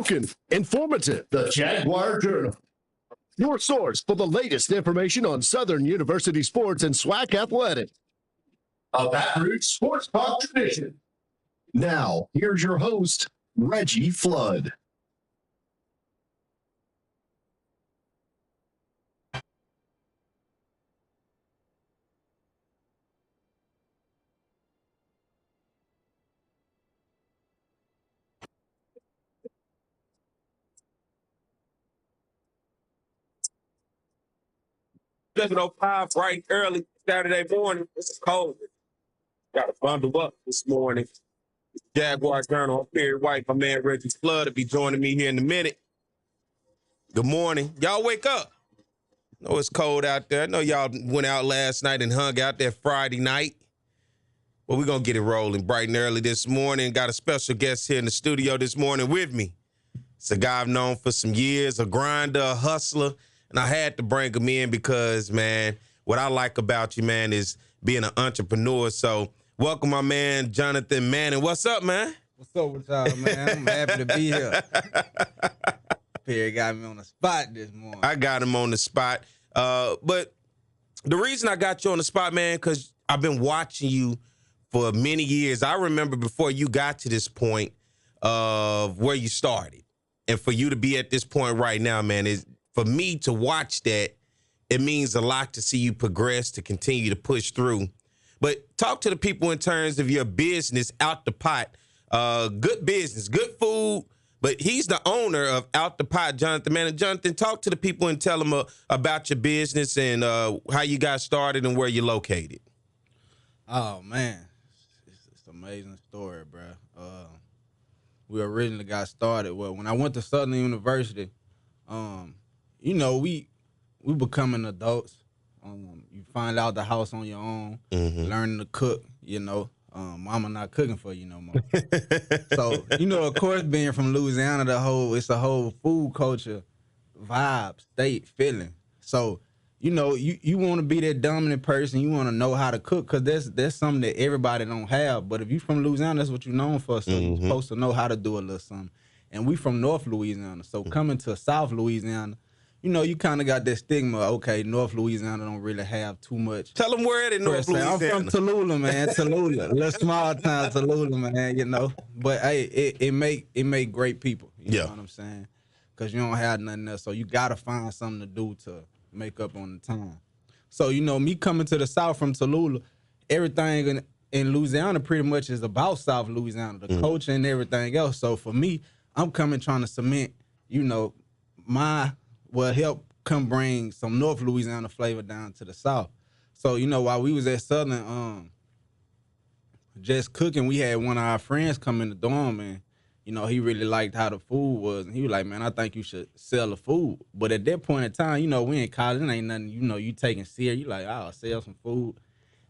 Outspoken, informative, the Jaguar Journal. Your source for the latest information on Southern University sports and SWAC athletics. A Baton Rouge sports talk tradition. Now, here's your host, Reggie Flood. Living on 5 bright early Saturday morning. It's cold. Got to bundle up this morning. Jaguar Journal. I'm Perry White. My man Reggie Flood will be joining me here in a minute. Good morning. Y'all wake up. I know it's cold out there. I know y'all went out last night and hung out there Friday night. But we're going to get it rolling bright and early this morning. Got a special guest here in the studio this morning with me. It's a guy I've known for some years, a grinder, a hustler. And I had to bring him in because, man, what I like about you, man, is being an entrepreneur. So welcome my man, Johnathan Manning. What's up, man? What's up with y'all, man? I'm happy to be here. Perry got me on the spot this morning. I got him on the spot. But the reason I got you on the spot, man, because I've been watching you for many years. I remember before you got to this point of where you started. And for you to be at this point right now, man, is for me to watch that, it means a lot to see you progress, to continue to push through. But talk to the people in terms of your business, Out the Pot. Good business, good food, but he's the owner of Out the Pot, Johnathan Manning. Johnathan, talk to the people and tell them about your business and how you got started and where you're located. Oh, man. It's an amazing story, bro. We originally got started. Well, when I went to Southern University, you know, we becoming adults. You find out the house on your own, learning to cook, you know. Mama not cooking for you no more. So, you know, of course, being from Louisiana, it's a whole food culture, vibe, state, feeling. So, you know, you want to be that dominant person. You want to know how to cook because there's something that everybody don't have. But if you from Louisiana, that's what you're known for. So you're supposed to know how to do a little something. And we from North Louisiana. So coming to South Louisiana, you know, you kind of got that stigma. Okay, North Louisiana don't really have too much. Tell them where it in North Louisiana. I'm from Tallulah, man. Tallulah, little small town Tallulah, man. You know, but hey, it make great people. You know what I'm saying? Because you don't have nothing else, so you gotta find something to do to make up on the time. So you know, me coming to the South from Tallulah, everything in Louisiana pretty much is about South Louisiana, the culture and everything else. So for me, I'm coming trying to cement, you know, help come bring some North Louisiana flavor down to the South. So, you know, while we was at Southern, just cooking, we had one of our friends come in the dorm and, you know, he really liked how the food was. And he was like, man, I think you should sell the food. But at that point in time, you know, we in college, it ain't nothing, you know, you taking serious. You like, I'll sell some food.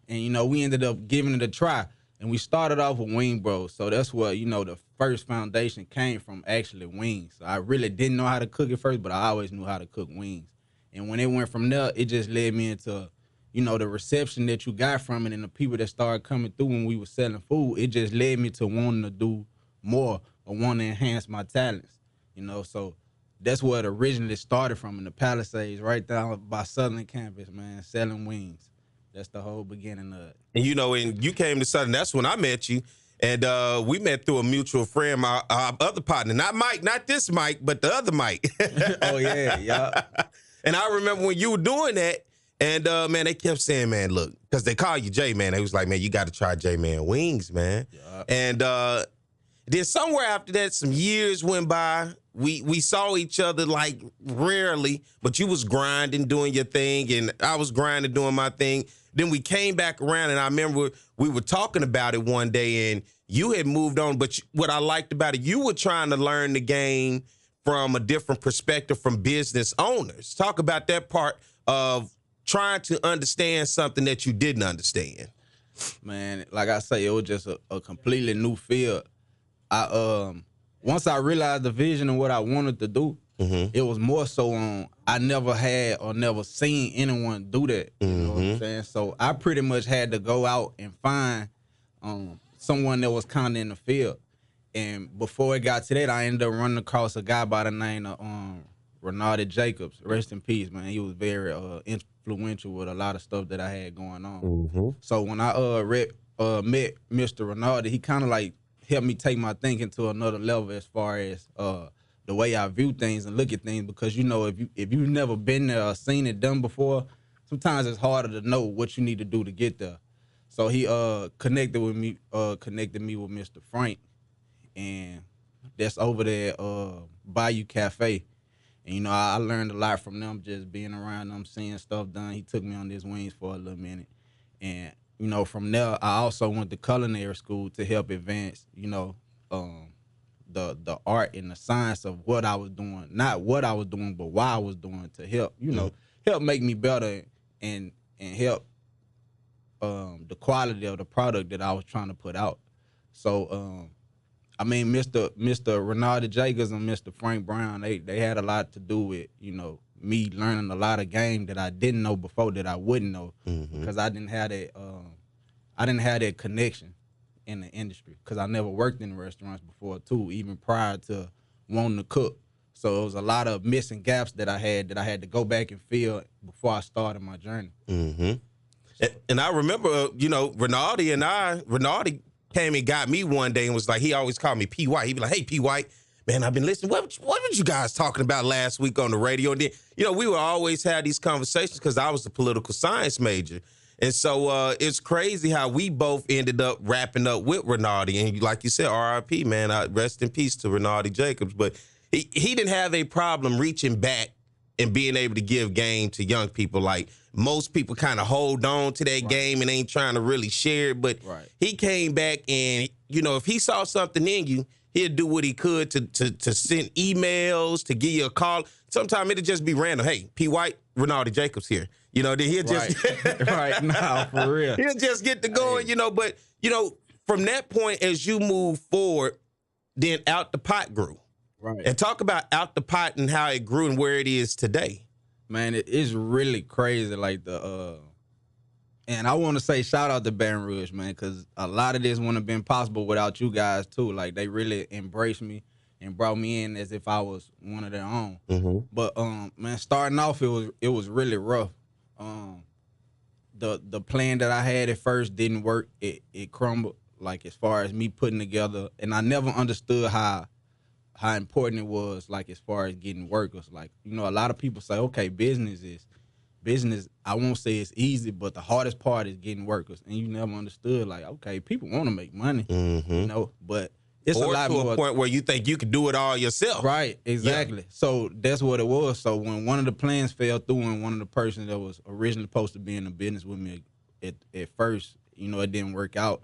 And, you know, we ended up giving it a try. And we started off with Wing Bros. So that's what, you know, the first foundation came from actually wings. So I really didn't know how to cook at first, but I always knew how to cook wings. And when it went from there, it just led me into, you know, the reception that you got from it and the people that started coming through when we were selling food. It just led me to wanting to do more or wanting to enhance my talents, you know. So that's where it originally started from, in the Palisades, right down by Southern campus, man, selling wings. That's the whole beginning of it. And, you know, when you came to Southern, that's when I met you. And we met through a mutual friend, our other partner. Not Mike, not this Mike, but the other Mike. Oh, yeah. And I remember when you were doing that, and, man, they kept saying, man, look, because they call you J-Man. They was like, man, you got to try J-Man wings, man. Yeah. And then somewhere after that, some years went by. We saw each other, like, rarely, but you was grinding, doing your thing, and I was grinding, doing my thing. Then we came back around, and I remember we were talking about it one day, and you had moved on. But what I liked about it, you were trying to learn the game from a different perspective from business owners. Talk about that part of trying to understand something that you didn't understand. Man, like I say, it was just a completely new field. Once I realized the vision and what I wanted to do, it was more so on I never had or never seen anyone do that. You know what I'm saying? So I pretty much had to go out and find someone that was kind of in the field. And before it got to that, I ended up running across a guy by the name of Renarded Jacobs. Rest in peace, man. He was very influential with a lot of stuff that I had going on. Mm-hmm. So when I met Mr. Renarded, he kind of like helped me take my thinking to another level as far as the way I view things and look at things. Because you know, if you've never been there or seen it done before, sometimes it's harder to know what you need to do to get there. So he connected me with Mr. Frank, and that's over there Bayou Cafe. And you know, I learned a lot from them, just being around them, seeing stuff done. He took me on his wings for a little minute. And you know, from there I also went to culinary school to help advance, you know, the art and the science of what I was doing. Not what I was doing, but why I was doing, to help, you know, help make me better and help the quality of the product that I was trying to put out. So I mean, Mr. Renard Jacobs and Mr. Frank Brown, they had a lot to do with, you know, me learning a lot of game that I didn't know before, that I wouldn't know, because I didn't have that connection in the industry, because I never worked in restaurants before too, even prior to wanting to cook. So it was a lot of missing gaps that I had to go back and fill before I started my journey. Mm-hmm. And I remember, you know, Renardi came and got me one day and was like, he always called me P. White. He'd be like, hey, P. White, man, I've been listening. What were you guys talking about last week on the radio? And then, you know, we would always have these conversations because I was the political science major. And so it's crazy how we both ended up wrapping up with Renardi. And like you said, RIP, man, rest in peace to Renardi Jacobs. But he didn't have a problem reaching back and being able to give game to young people. Like most people kind of hold on to that game and ain't trying to really share it. But he came back and, you know, if he saw something in you, he'd do what he could to send emails, to give you a call. Sometimes it'd just be random. Hey, P. White, Renardi Jacobs here. You know, then he'll just right now, for real. He'll just get to going, you know. But, you know, from that point, as you move forward, then Out the Pot grew. Right. And talk about Out the Pot and how it grew and where it is today. Man, it is really crazy. Like and I want to say shout out to Baton Rouge, man, because a lot of this wouldn't have been possible without you guys too. Like they really embraced me and brought me in as if I was one of their own. Mm-hmm. But man, starting off, it was really rough. The plan that I had at first didn't work. It crumbled. Like as far as me putting together, and I never understood how important it was, like as far as getting workers. Like, you know, a lot of people say, okay, business, I won't say it's easy, but the hardest part is getting workers. And you never understood, like, okay, people want to make money, you know, but it's a lot more. Or to a point where you think you can do it all yourself. Right, exactly. Yeah. So that's what it was. So when one of the plans fell through and one of the persons that was originally supposed to be in the business with me at first, you know, it didn't work out,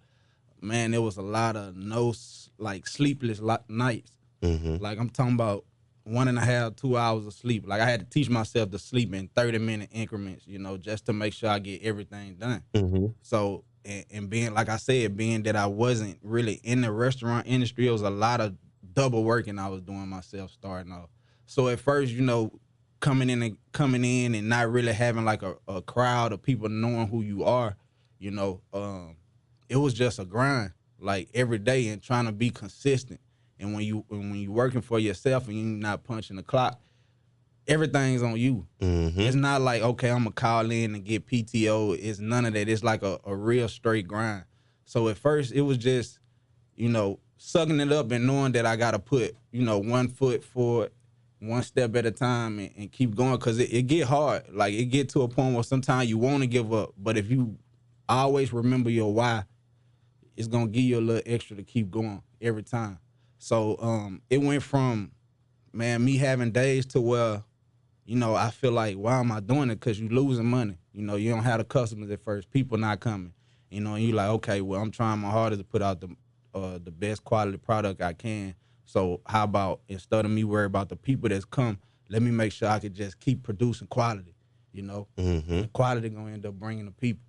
man, there was a lot of sleepless nights. Mm-hmm. Like I'm talking about 1.5, 2 hours of sleep. Like I had to teach myself to sleep in 30-minute increments, you know, just to make sure I get everything done. Mm-hmm. So, and being, like I said, being that I wasn't really in the restaurant industry, it was a lot of double working I was doing myself starting off. So at first, you know, coming in and not really having like a crowd of people knowing who you are, you know, it was just a grind, like every day, and trying to be consistent. And when you working for yourself and you're not punching the clock, everything's on you. Mm-hmm. It's not like, okay, I'm gonna call in and get PTO. It's none of that. It's like a real straight grind. So at first it was just, you know, sucking it up and knowing that I gotta put, you know, 1 foot forward, one step at a time, and keep going, because it get hard. Like it get to a point where sometimes you want to give up, but if you always remember your why, it's gonna give you a little extra to keep going every time. So it went from, man, me having days to where, you know, I feel like, why am I doing it? Because you losing money. You know, you don't have the customers at first. People not coming. You know, and you like, okay, well, I'm trying my hardest to put out the best quality product I can. So how about, instead of me worry about the people that's come, let me make sure I could just keep producing quality, you know? Mm-hmm. The quality going to end up bringing the people.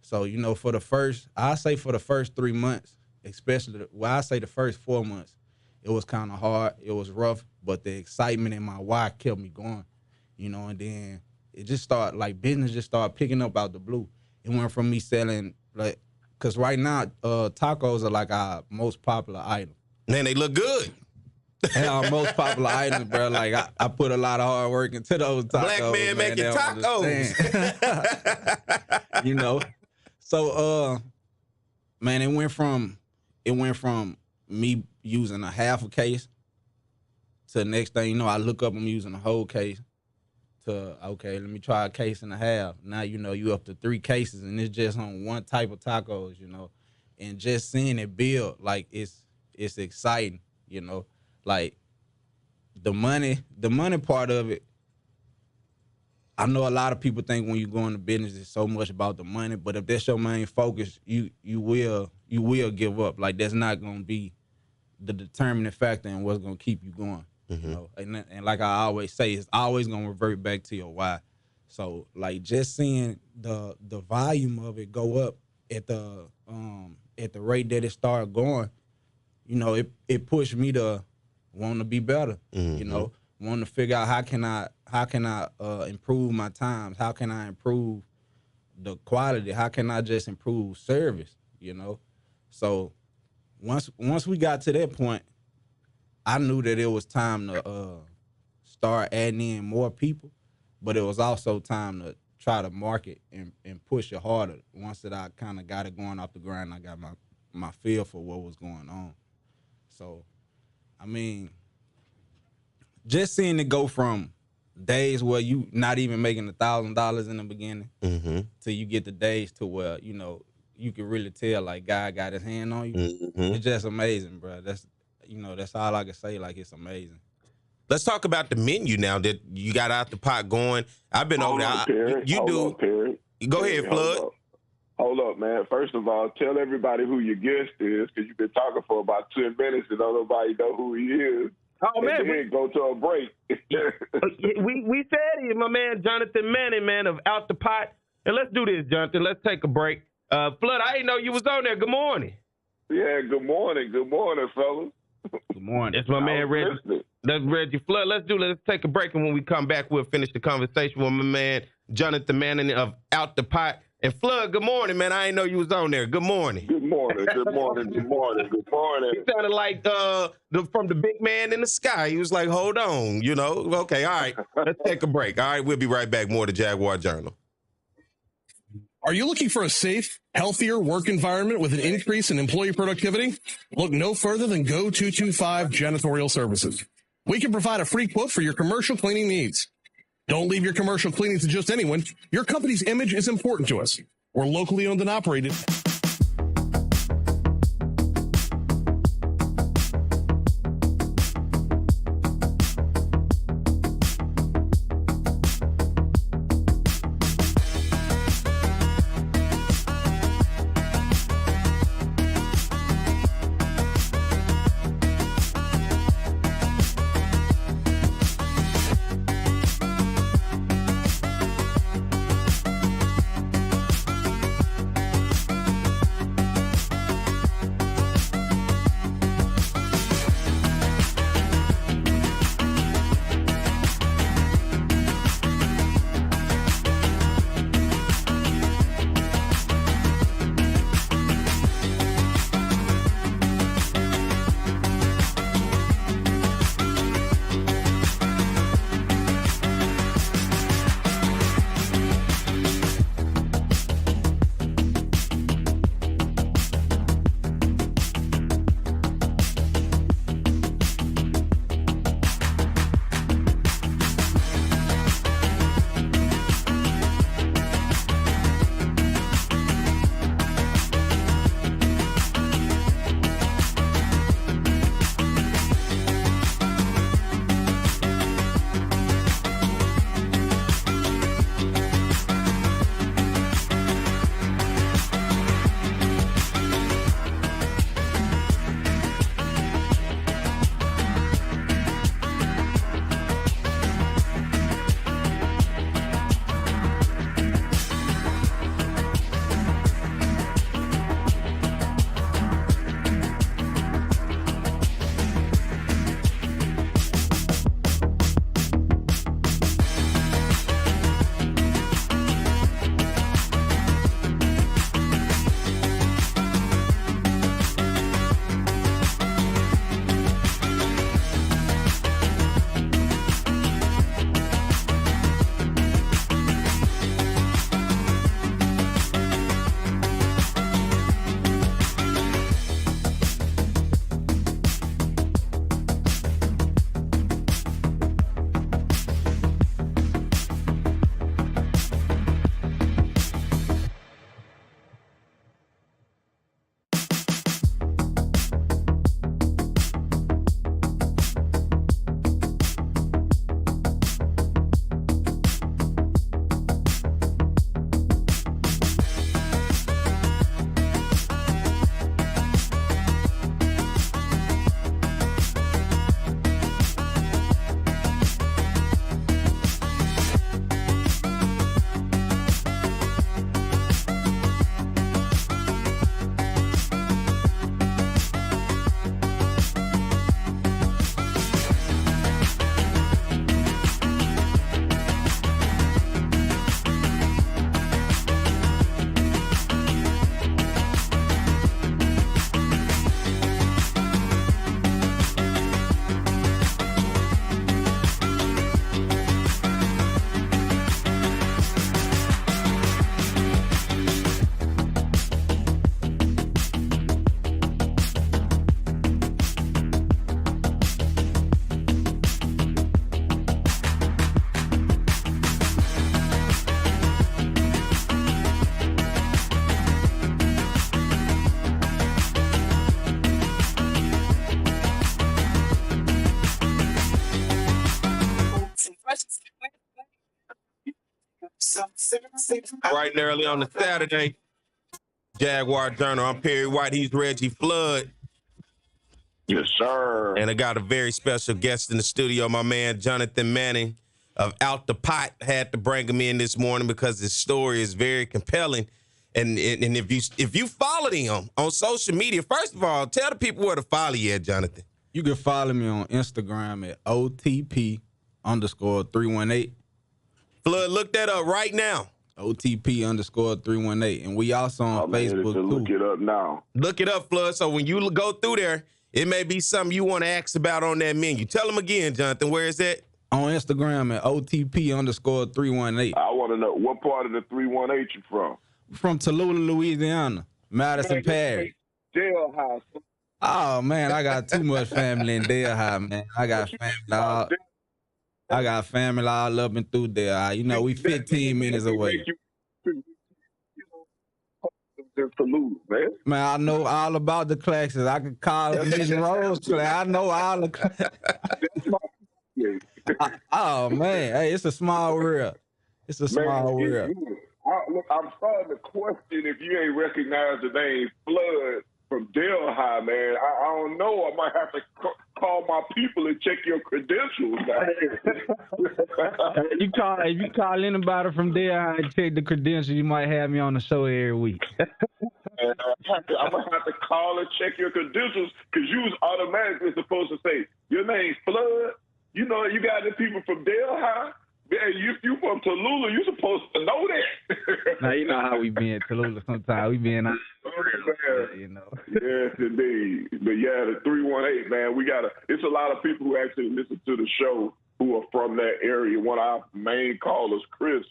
So, you know, for the first 3 months, especially, I say the first 4 months, it was kind of hard. It was rough, but the excitement in my why kept me going, you know, and then it just started, like, business just started picking up out the blue. It went from me selling, like, because right now, tacos are like our most popular item. Man, they look good. And our most popular items, bro. Like I put a lot of hard work into those tacos. Black man making tacos. You know. So man, it went from me using a half a case to the next thing you know, I look up, I'm using a whole case to okay, let me try a case and a half. Now you know you up to 3 cases and it's just on one type of tacos, you know. And just seeing it build, like it's exciting, you know. Like the money part of it, I know a lot of people think when you go into business it's so much about the money, but if that's your main focus, you will give up. Like that's not gonna be the determining factor in what's gonna keep you going. Mm-hmm. You know? And like I always say, it's always gonna revert back to your why. So like just seeing the volume of it go up at the rate that it started going, you know, it pushed me to want to be better. Mm-hmm. You know, want to figure out how can I improve my times? How can I improve the quality? How can I just improve service? You know, so once we got to that point, I knew that it was time to start adding in more people, but it was also time to try to market and push it harder. Once that I kind of got it going off the ground, I got my feel for what was going on. So, I mean, just seeing it go from days where you not even making $1,000 in the beginning Mm-hmm. till you get the days to where, you know, you can really tell like God got his hand on you. Mm-hmm. It's just amazing, bro. That's all I can say. Like, it's amazing. Let's talk about the menu now that you got out the pot going. I've been over there. Go ahead, Flood. Hold up, man. First of all, tell everybody who your guest is, because you've been talking for about 10 minutes and don't nobody know who he is. Oh, man. And then go to a break. we said he, my man, Johnathan Manning, man, of Out the Pot. And let's do this, Johnathan. Let's take a break. Flood, I didn't know you was on there. Good morning. Yeah, good morning. Good morning, fellas. Good morning. It's my man, Reggie. That's Reggie Flood. Let's take a break, and when we come back, we'll finish the conversation with my man, Johnathan Manning of Out the Pot. And Flood, good morning, man. I didn't know you was on there. Good morning. Good morning. Good morning. Good morning. Good morning. He sounded like from the big man in the sky. He was like, hold on, you know. Okay, all right. Let's take a break. All right, we'll be right back. More to Jaguar Journal. Are you looking for a safe, healthier work environment with an increase in employee productivity? Look no further than Go 225 Janitorial Services. We can provide a free quote for your commercial cleaning needs. Don't leave your commercial cleaning to just anyone. Your company's image is important to us. We're locally owned and operated. Bright and early on the Saturday. Jaguar Journal. I'm Perry White. He's Reggie Flood. Yes, sir. And I got a very special guest in the studio, my man Johnathan Manning of Out the Pot. Had to bring him in this morning because his story is very compelling. And if you followed him on social media, first of all, tell the people where to follow you at, Johnathan. You can follow me on Instagram at OTP_318. Flood, look that up right now. OTP_318. And we also on Facebook, too. Look it up now. Look it up, Flood. So when you go through there, it may be something you want to ask about on that menu. Tell them again, Johnathan, where is that? On Instagram at OTP_318. I want to know what part of the 318 you from? From Tallulah, Louisiana. Madison Parish. Jailhouse. Oh, man, I got too much family in Delhi, man. I got family all up and through there. You know, we 15 minutes away. Man, I know all about the classes. I can call it Mission Rose class. I know all the classes. Oh, man. Hey, it's a small world. It's a small world. Look, I'm starting to question if you ain't recognize the name Flood from Delhi, man. I don't know. I might have to call my people and check your credentials. If you call anybody from Delhi and check the credentials, you might have me on the show every week. I'm gonna have to call and check your credentials because you was automatically supposed to say your name's Flood. You know, you got the people from Delhi. If you from Tallulah, you supposed to know that. Now, you know how we be in Tallulah sometimes. We be in our, you know. Yes, indeed. But yeah, the 318, man, it's a lot of people who actually listen to the show who are from that area. One of our main callers, Chris,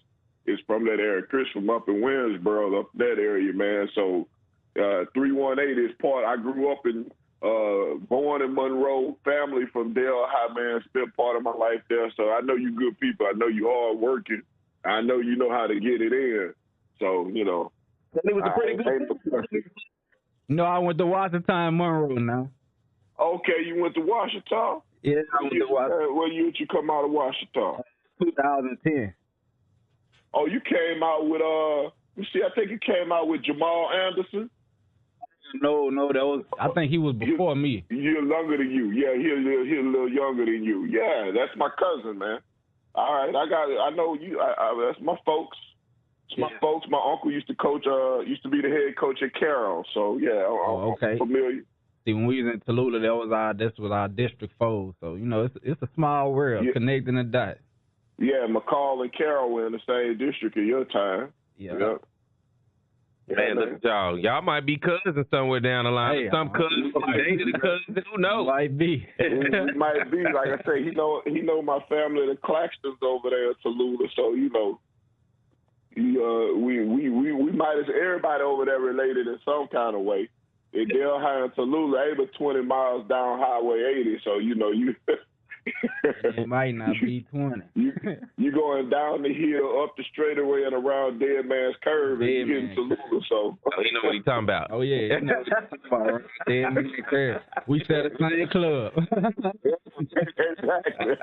is from that area. Chris from up in Winsboro, up that area, man. So 318 is part. I grew up born in Monroe, family from Delhi, man, spent part of my life there. So I know you good people. I know you hard working. I know you know how to get it in. So, you know. It was a pretty good. No, I went to Washington, Monroe now. Okay, you went to Washington? Yeah, I went to Washington. What year did you come out of Washington? 2010. Oh, you came out with, I think you came out with Jamal Anderson. No, I think he was before me. You're younger than you. Yeah, he's a little younger than you. Yeah, that's my cousin, man. All right, I know you. That's my folks. It's my folks. My uncle used to be the head coach at Carroll. So yeah, I'm familiar. See, when we was in Tallulah, this was our district fold. So you know, it's a small world, connecting the dots. Yeah, McCall and Carroll were in the same district at your time. Yeah. Yep. Man, look at y'all. Y'all might be cousins somewhere down the line. Hey, some cousins dated a cousin. Who knows? Might be. It might be. Like I say, he know my family, the Claxtons over there at Tallulah. So you know, we might as everybody over there related in some kind of way. In Delhi and Tallulah, ain't but 20 miles down Highway 80. So you know you. It might not be 20. You going down the hill, up the straightaway, and around Dead Man's Curve, and you getting Tallulah. So you know what he's talking about. Oh yeah, you know what he's talking about. Right? Dead Man's Curve. We set a same club. Exactly.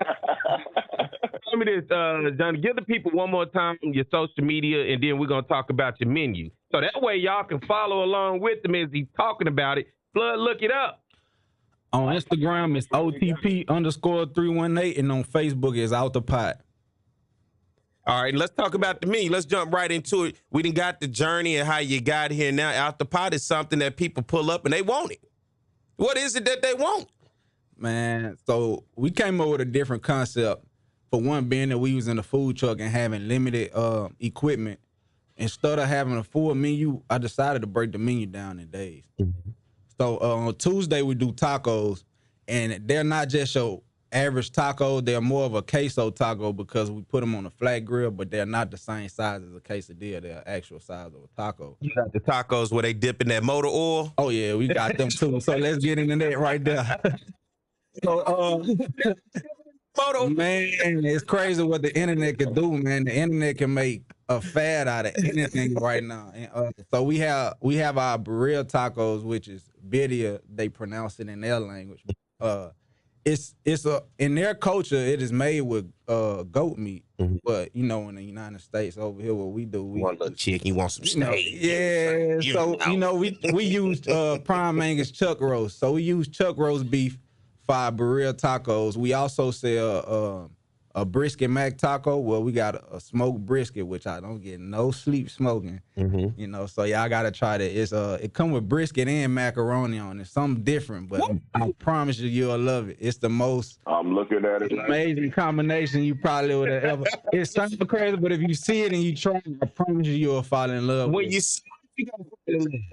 Tell me this, Johnny. Give the people one more time your social media, and then we're gonna talk about your menu. So that way y'all can follow along with him as he's talking about it. Flood, look it up. On Instagram, it's OTP_318, and on Facebook, it's Out the Pot. All right, let's talk about the menu. Let's jump right into it. We done got the journey and how you got here. Now, Out the Pot is something that people pull up and they want it. What is it that they want? Man, so we came up with a different concept. For one, being that we was in the food truck and having limited equipment, instead of having a full menu, I decided to break the menu down in days. Mm-hmm. So on Tuesday, we do tacos, and they're not just your average taco. They're more of a queso taco because we put them on a flat grill, but they're not the same size as a quesadilla. They're actual size of a taco. You got the tacos where they dip in that motor oil? Oh, yeah, we got them too. So let's get into that right there. So, man, it's crazy what the internet can do, man. The internet can make a fad out of anything right now. And, so we have our burrito tacos, which is birria. They pronounce it in their language. it's in their culture, it is made with goat meat. But you know, in the United States over here, what we do, we want a little chicken, you want some you know, steak. yeah. So you know, we use prime Angus chuck roast. So we use chuck roast beef for our burrito tacos. We also sell a brisket mac taco. Well, we got a smoked brisket, which I don't get no sleep smoking. You know, so y'all gotta try that. It's it come with brisket and macaroni on it. Something different, but I promise you'll love it. It's the most I'm looking at it. amazing combination you probably would have ever. It's something crazy, but if you see it and you try it, I promise you'll fall in love When with you it. see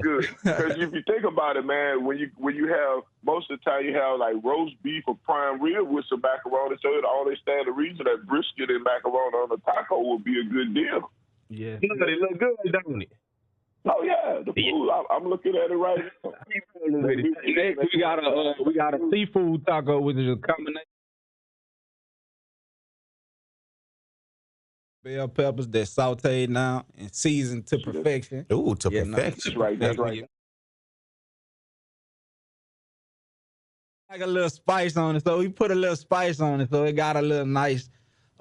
Good, because if you think about it, man, when you have most of the time you have like roast beef or prime rib with some macaroni, so it always stand the reason that brisket and macaroni on a taco would be a good deal. Yeah. it look good, don't it? Oh yeah, the food. I'm looking at it right now. Next, we got a seafood taco, which is a combination. Bell peppers that's sauteed now and seasoned to perfection. Ooh, to Yeah, no, perfection. That's right. Like a little spice on it, so we put a little spice on it, so it got a little nice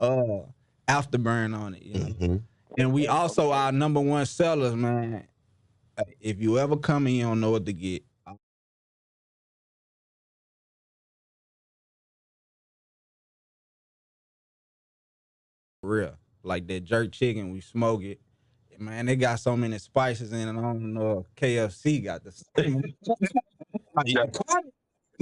afterburn on it. You know? And we also our number one sellers, man. If you ever come and you don't know what to get, real like that jerk chicken, we smoke it. Man, they got so many spices in it. I don't know if KFC got the same.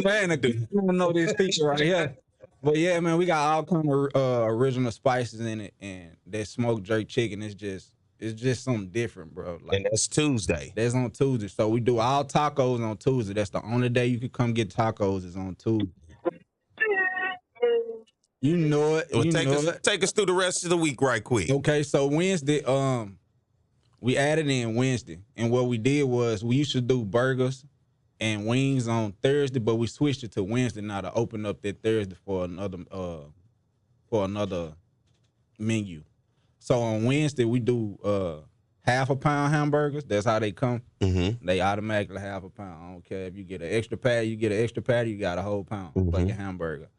Man, I don't know this feature right here. But yeah, man, we got all kind of original spices in it, and that smoked jerk chicken is just something different, bro. Like, And that's Tuesday. that's on Tuesday. So we do all tacos on Tuesday. That's the only day you could come get tacos is on Tuesday. You know it. Well, You know it. take us through the rest of the week right quick. Okay, so Wednesday, we added in Wednesday, and what we did was we used to do burgers and wings on Thursday, but we switched it to Wednesday now to open up that Thursday for another menu. So on Wednesday we do half a pound hamburgers. That's how they come. They automatically half a pound. I don't care if you get an extra patty, you get an extra patty, you got a whole pound like a hamburger.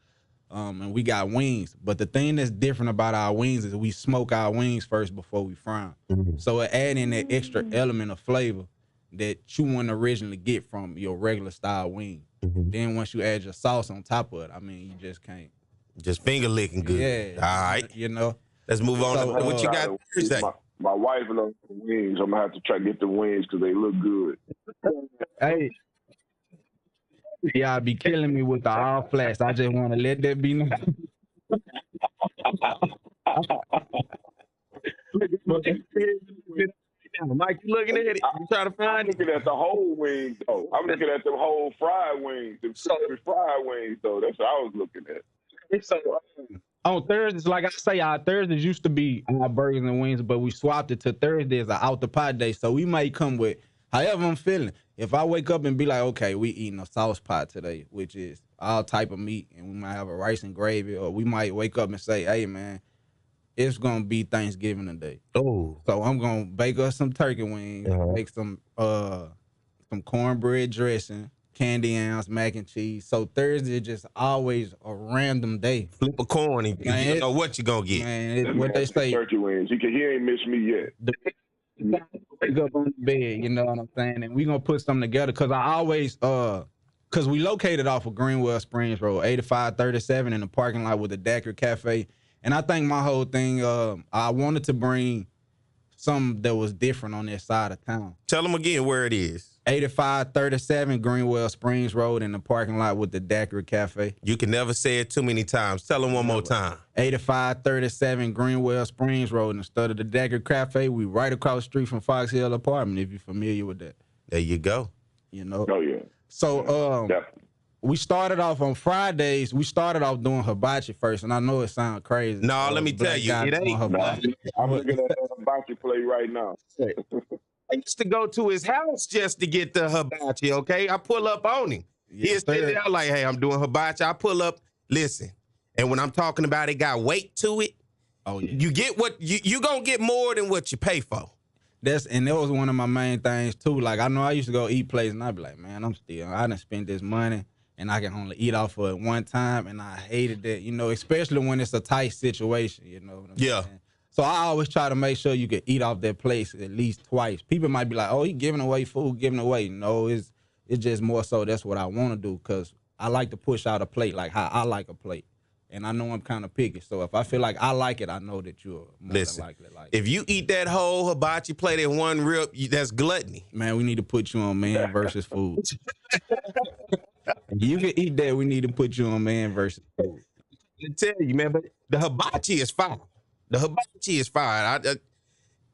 And we got wings. But the thing that's different about our wings is we smoke our wings first before we fry them. So it add in that extra element of flavor that you wouldn't originally get from your regular style wing. Then once you add your sauce on top of it, I mean, you just can't. Just finger licking good. Yeah. All right. You know. Let's move on So, to what you got Thursday. My wife loves the wings. I'm gonna have to try to get the wings because they look good. Hey. Y'all be killing me with the all flats. I just want to let that be known. Mike, you looking at it? You trying to I'm find it? looking at the whole wings though. I'm looking at the whole fried wings, the fried wings though. That's what I was looking at. So on Thursdays, like I say, our Thursdays used to be our burgers and wings, but we swapped it to Thursdays, an out the pot day. So we might come with however I'm feeling. If I wake up and be like, okay, we eating a sauce pot today, which is all type of meat, and we might have a rice and gravy, or we might wake up and say, hey man, it's gonna be Thanksgiving today. Oh. So I'm gonna bake us some turkey wings, make some cornbread dressing, candy yams, mac and cheese. So Thursday is just always a random day. Flip a coin and you don't know what you're gonna get. Man, what they say, Turkey wings. He ain't missed me yet. wake up on the bed, you know what I'm saying? And we gonna put something together because I always because we located off of Greenwell Springs Road, 8537 in the parking lot with the Daiquiri Cafe. And I think my whole thing, I wanted to bring something that was different on that side of town. Tell them again where it is. 8537 Greenwell Springs Road in the parking lot with the Daiquiri Cafe. You can never say it too many times. Tell them one more time. 8537 Greenwell Springs Road. Instead of the Daiquiri Cafe, we right across the street from Fox Hill Apartment, if you're familiar with that. There you go. You know? Oh yeah. So Definitely. we started off on Fridays. We started off doing hibachi first, and I know it sounds crazy. No, let me tell you, it ain't. I'm looking at the hibachi play right now. I used to go to his house just to get the hibachi, okay? I pull up on him. He'll sit there like, hey, I'm doing hibachi. I pull up, listen. And when I'm talking about it got weight to it, oh yeah, you get what you gonna get more than what you pay for. that was one of my main things too. Like I know I used to go eat places and I'd be like, man, I done spent this money and I can only eat off of it one time, and I hated that, you know, especially when it's a tight situation, you know what I'm saying? So I always try to make sure you can eat off that place at least twice. People might be like, oh, he giving away food, giving away. No, it's just more so that's what I want to do, because I like to push out a plate like how I like a plate. And I know I'm kind of picky. So if I feel like I like it, I know that you're more than likely like it. If you eat that whole hibachi plate in one rip, that's gluttony. Man, we need to put you on Man versus Food. If you can eat that, we need to put you on Man versus Food. I tell you, man, but the hibachi is fire. The hibachi is fire.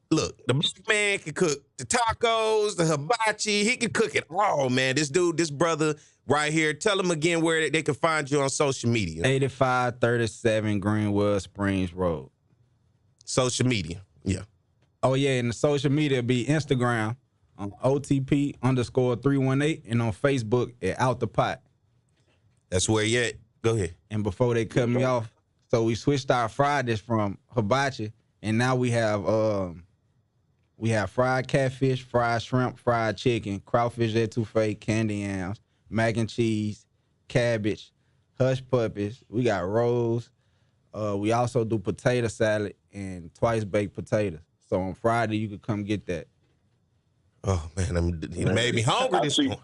Look, the black man can cook the tacos, the hibachi. He can cook it all, man. This brother right here, tell them again where they can find you on social media. 8537 Greenwood Springs Road. Social media, yeah. Oh, yeah, and the social media be Instagram on OTP_318 and on Facebook at Out the Pot. That's where you at. Go ahead. And before they cut me off, so we switched our Fridays from hibachi, and now we have fried catfish, fried shrimp, fried chicken, crawfish etouffee, candy yams, mac and cheese, cabbage, hush puppies. We got rolls. We also do potato salad and twice baked potatoes. So on Friday, you could come get that. Oh, man, he made me hungry this morning.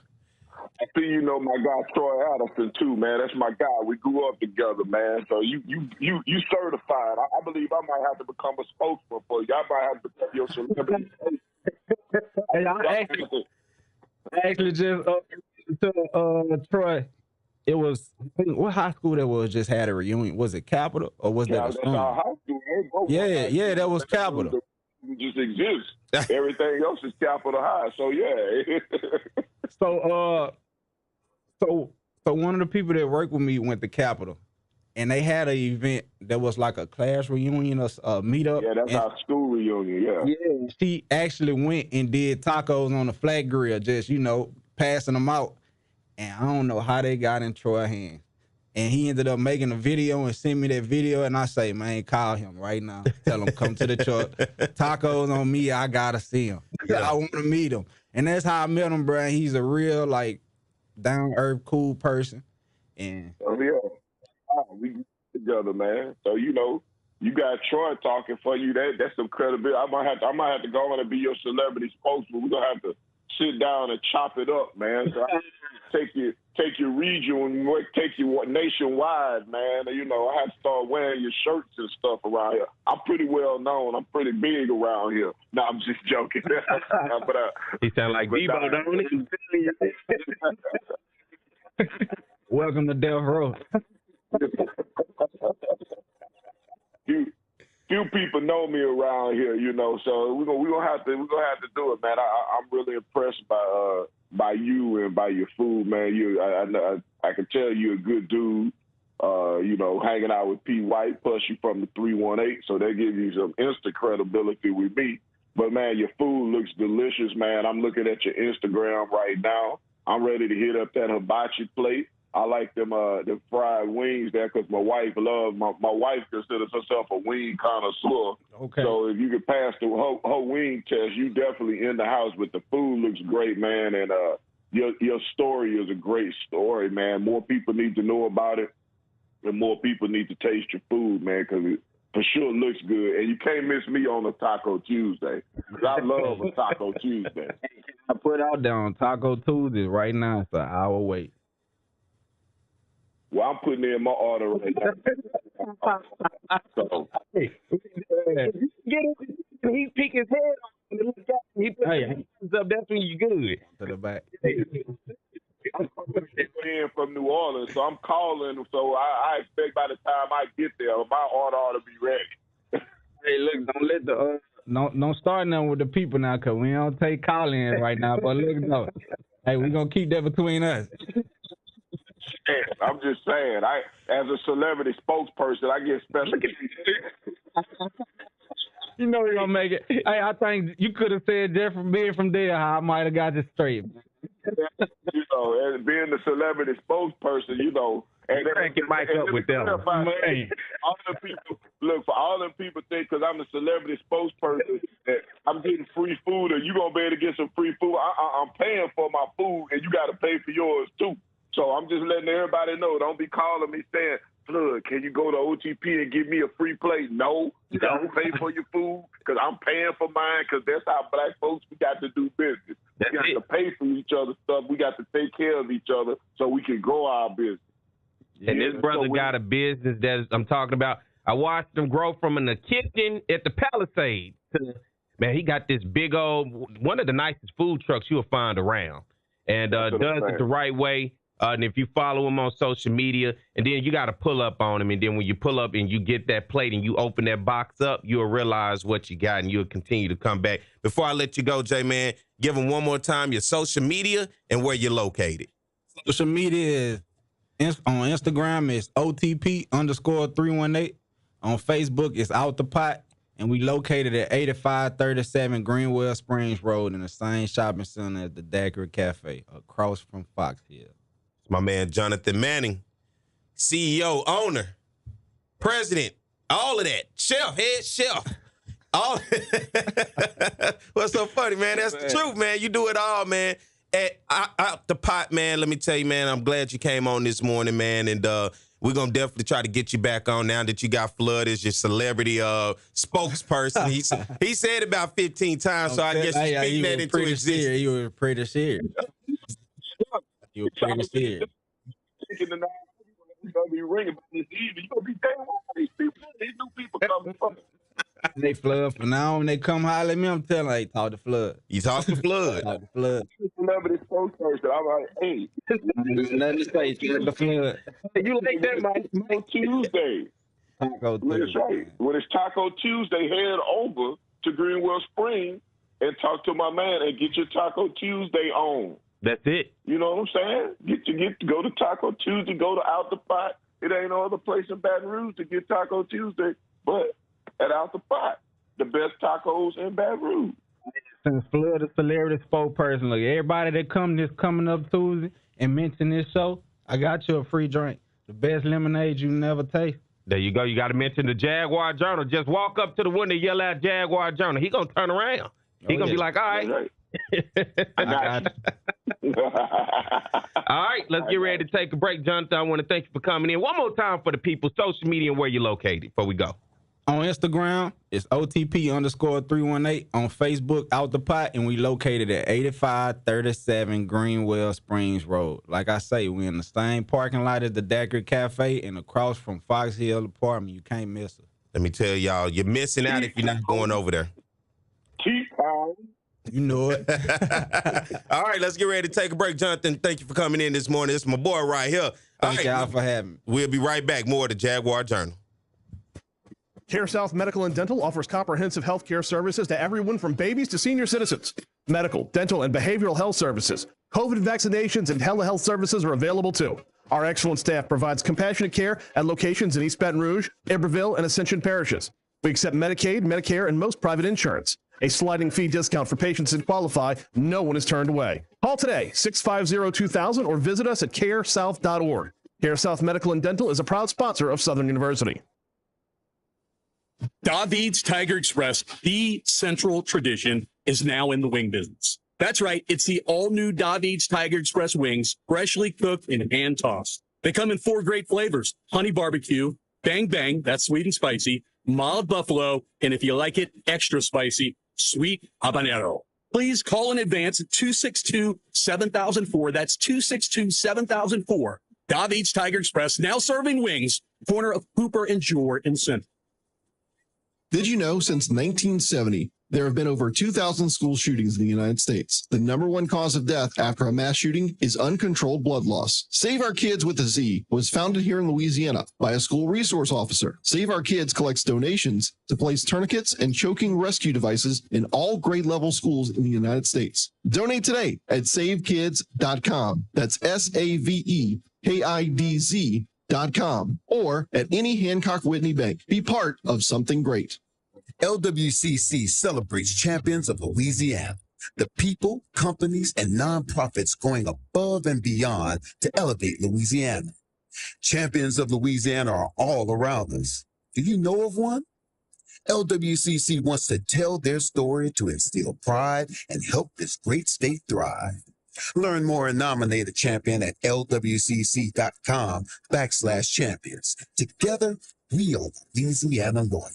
I see you know my guy Troy Addison too, man. That's my guy. We grew up together, man. So you certified. I believe I might have to become a spokesman for you. I might have to become your celebrity. Hey, I actually just to Troy. It was, what high school that was just had a reunion? Was it Capital or was that a that's our high school. Yeah, that was Capital. It just exists. Everything else is Capital High. So yeah. So one of the people that worked with me went to Capital, and they had an event that was like a class reunion or a meetup. Yeah, that's our school reunion. Yeah. Yeah, she actually went and did tacos on the flat grill, just passing them out. And I don't know how they got in Troy's hands. And he ended up making a video and sent me that video. And I say, man, call him right now. Tell him, come to the truck. Tacos on me. I got to see him. I want to meet him. And that's how I met him, bro. He's a real, down-to-earth, cool person. And yeah. We together, man. So, you got Troy talking for you. That's some credibility. I might have to go on and be your celebrity spokesman. We're going to have to sit down and chop it up, man. So I take your region and take you nationwide, man. I have to start wearing your shirts and stuff around here. I'm pretty well known. I'm pretty big around here. No, I'm just joking. But he sound like Debo, don't he? Welcome to Death Row. Few people know me around here, so we're gonna have to do it, man. I'm really impressed by you and by your food, man. I can tell you're a good dude. Hanging out with P. White, plus you from the 318, so they give you some instant credibility with me. But man, your food looks delicious, man. I'm looking at your Instagram right now. I'm ready to hit up that hibachi plate. I like them fried wings there because my wife considers herself a wing connoisseur. Okay. So if you could pass the her wing test, you definitely in the house. But the food looks great, man, and your story is a great story, man. More people need to know about it, and more people need to taste your food, man, because it for sure looks good. And you can't miss me on a Taco Tuesday, because I love a Taco Tuesday. I put out there on Taco Tuesdays right now. It's an hour wait. Well, I'm putting in my order right now. So. Hey, he pick his head off and look up. He put his hands up. That's when you good. To the back. I'm coming in from New Orleans, so I'm calling. So I expect by the time I get there, my order ought to be ready. Hey, look, don't let the don't start nothing with the people now, cause we don't take call-ins right now. But look, no, hey, we gonna keep that between us. I'm just saying, as a celebrity spokesperson, I get special. You're gonna make it. Hey, I think you could have said just from being from there how I might have got this straight. As being the celebrity spokesperson, and crank your mic up with them. All the people for all them people think because I'm the celebrity spokesperson that I'm getting free food, or you gonna be able to get some free food. I'm paying for my food, and you got to pay for yours too. So I'm just letting everybody know. Don't be calling me saying, Flood, can you go to OTP and give me a free plate? No, you got to pay for your food because I'm paying for mine because that's how black folks, we got to do business. We got to pay for each other's stuff. We got to take care of each other so we can grow our business. And this brother got a business that I'm talking about. I watched him grow from in the kitchen at the Palisades to, man, he got this big old, one of the nicest food trucks you'll find around. And does it the right way. And if you follow him on social media, and then you got to pull up on him. And then when you pull up and you get that plate and you open that box up, you'll realize what you got and you'll continue to come back. Before I let you go, J-Man, give him one more time your social media and where you're located. Social media is on Instagram, it's OTP_318. On Facebook, it's Out the Pot. And we located at 8537 Greenwell Springs Road in the same shopping center as the Daiquiri Cafe across from Fox Hill. My man, Johnathan Manning, CEO, owner, president, all of that, chef, head chef. All What's so funny, man? That's the truth, man. You do it all, man. Out the pot, man. Let me tell you, man, I'm glad you came on this morning, man. And we're going to definitely try to get you back on now that you got Flood as your celebrity spokesperson. He said it about 15 times, so I guess you're speaking that into existence. You were pretty serious. You were pretty serious. You're going to be ringing this evening. You're going to be saying, what are these people? These new people coming from? They Flood from now on. When they come holler at me, I'm telling them, hey, talk to Flood. You talk to Flood. Talk to Flood. Celebrity spokesperson. I'm like, hey. Nothing to say. Talk to Flood. You like that, Mike? Taco Tuesday. Taco That's Tuesday. right. When it's Taco Tuesday, head over to Greenwell Springs and talk to my man and get your Taco Tuesday on. That's it. You know what I'm saying? Go to Taco Tuesday, go to Out the Pot. It ain't no other place in Baton Rouge to get Taco Tuesday, but at Out the Pot, the best tacos in Baton Rouge. Since Flood is celebrity spokesperson, look, everybody that coming up Tuesday and mention this show, I got you a free drink. The best lemonade you never taste. There you go. You got to mention the Jaguar Journal. Just walk up to the window, yell out Jaguar Journal. He going to turn around. He going to be like, all right. I got you. All right, let's get ready to take a break. Johnathan, I want to thank you for coming in. One more time for the people, social media and where you're located before we go. On Instagram, it's OTP_318. On Facebook, Out the Pot, and we located at 8537 Greenwell Springs Road. Like I say, we in the same parking lot as the Daiquiri Cafe and across from Fox Hill Apartment. You can't miss it. Let me tell y'all, you're missing out if you're not going over there. T-Town. You know it. All right, let's get ready to take a break. Johnathan, thank you for coming in this morning. It's my boy right here. Thank y'all for having me. We'll be right back. More of the Jaguar Journal. CareSouth Medical and Dental offers comprehensive health care services to everyone from babies to senior citizens. Medical, dental, and behavioral health services, COVID vaccinations, and telehealth services are available too. Our excellent staff provides compassionate care at locations in East Baton Rouge, Iberville, and Ascension parishes. We accept Medicaid, Medicare, and most private insurance. A sliding fee discount for patients that qualify. No one is turned away. Call today, 650-2000, or visit us at caresouth.org. CareSouth Medical and Dental is a proud sponsor of Southern University. David's Tiger Express, the central tradition, is now in the wing business. That's right. It's the all-new David's Tiger Express wings, freshly cooked and hand-tossed. They come in 4 great flavors: honey barbecue, bang bang, that's sweet and spicy, mild buffalo, and if you like it extra spicy, sweet habanero. Please call in advance at 262-7004. That's 262-7004. David's Tiger Express, now serving wings, corner of Cooper and Jor in Central. Did you know since 1970, there have been over 2,000 school shootings in the United States? The #1 cause of death after a mass shooting is uncontrolled blood loss. Save Our Kids with a Z was founded here in Louisiana by a school resource officer. Save Our Kids collects donations to place tourniquets and choking rescue devices in all grade level schools in the United States. Donate today at savekids.com. That's SAVEKIDZ.com or at any Hancock Whitney bank. Be part of something great. LWCC celebrates champions of Louisiana, the people, companies, and nonprofits going above and beyond to elevate Louisiana. Champions of Louisiana are all around us. Do you know of one? LWCC wants to tell their story to instill pride and help this great state thrive. Learn more and nominate a champion at lwcc.com/champions. Together, we are Louisiana Loyal.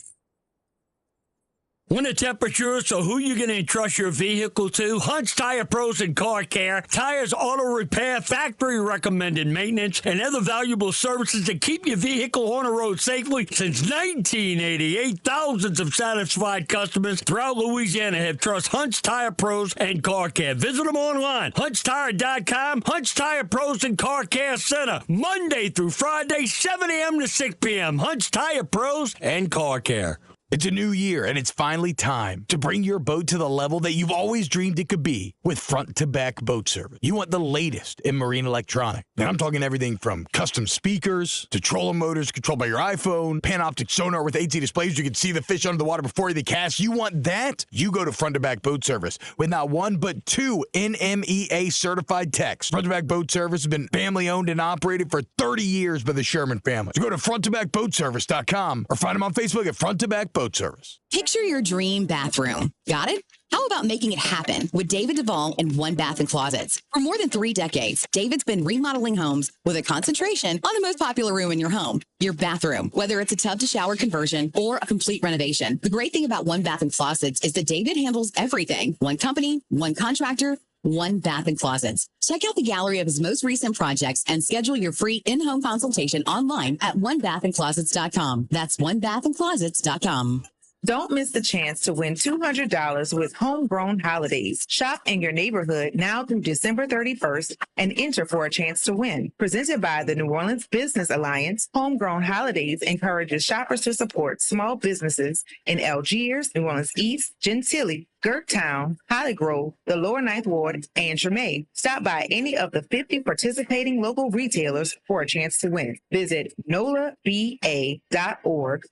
Winter temperatures, so who you going to entrust your vehicle to? Hunt's Tire Pros and Car Care. Tires, auto repair, factory recommended maintenance, and other valuable services to keep your vehicle on the road safely. Since 1988, thousands of satisfied customers throughout Louisiana have trust Hunt's Tire Pros and Car Care. Visit them online, huntstire.com. Hunt's Tire Pros and Car Care Center, Monday through Friday, 7 a.m. to 6 p.m. Hunt's Tire Pros and Car Care. It's a new year, and it's finally time to bring your boat to the level that you've always dreamed it could be with front-to-back boat service. You want the latest in marine electronics. And I'm talking everything from custom speakers to trolling motors controlled by your iPhone, Panoptic sonar with 8K displays. You can see the fish under the water before they cast. You want that? You go to front-to-back boat service with not one but two NMEA certified techs. Front-to-back boat service has been family-owned and operated for 30 years by the Sherman family. So go to front-to-backboatservice.com or find them on Facebook at front-to-back boat service. Picture your dream bathroom. Got it? How about making it happen with David Duvall and One Bath and Closets? For more than 3 decades, David's been remodeling homes with a concentration on the most popular room in your home, your bathroom. Whether it's a tub to shower conversion or a complete renovation, the great thing about One Bath and Closets is that David handles everything. One company, one contractor, One Bath and Closets. Check out the gallery of his most recent projects and schedule your free in-home consultation online at onebathandclosets.com. That's onebathandclosets.com. Don't miss the chance to win $200 with Homegrown Holidays. Shop in your neighborhood now through December 31st and enter for a chance to win. Presented by the New Orleans Business Alliance, Homegrown Holidays encourages shoppers to support small businesses in Algiers, New Orleans East, Gentilly, Gertown, Holly Grove, the Lower Ninth Ward, and Treme. Stop by any of the 50 participating local retailers for a chance to win. Visit nolaba.org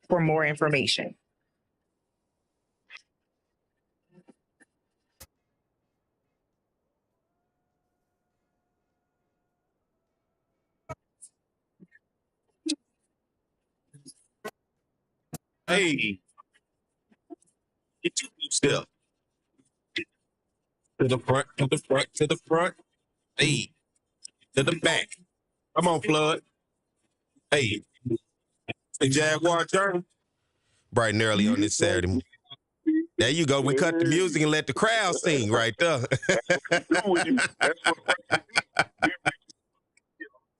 for more information. Hey, get your feet still. To the front, to the front, to the front. Hey, to the back. Come on, Flood. Hey, the Jaguar Journal. Bright and early on this Saturday morning. There you go. We cut the music and let the crowd sing right there.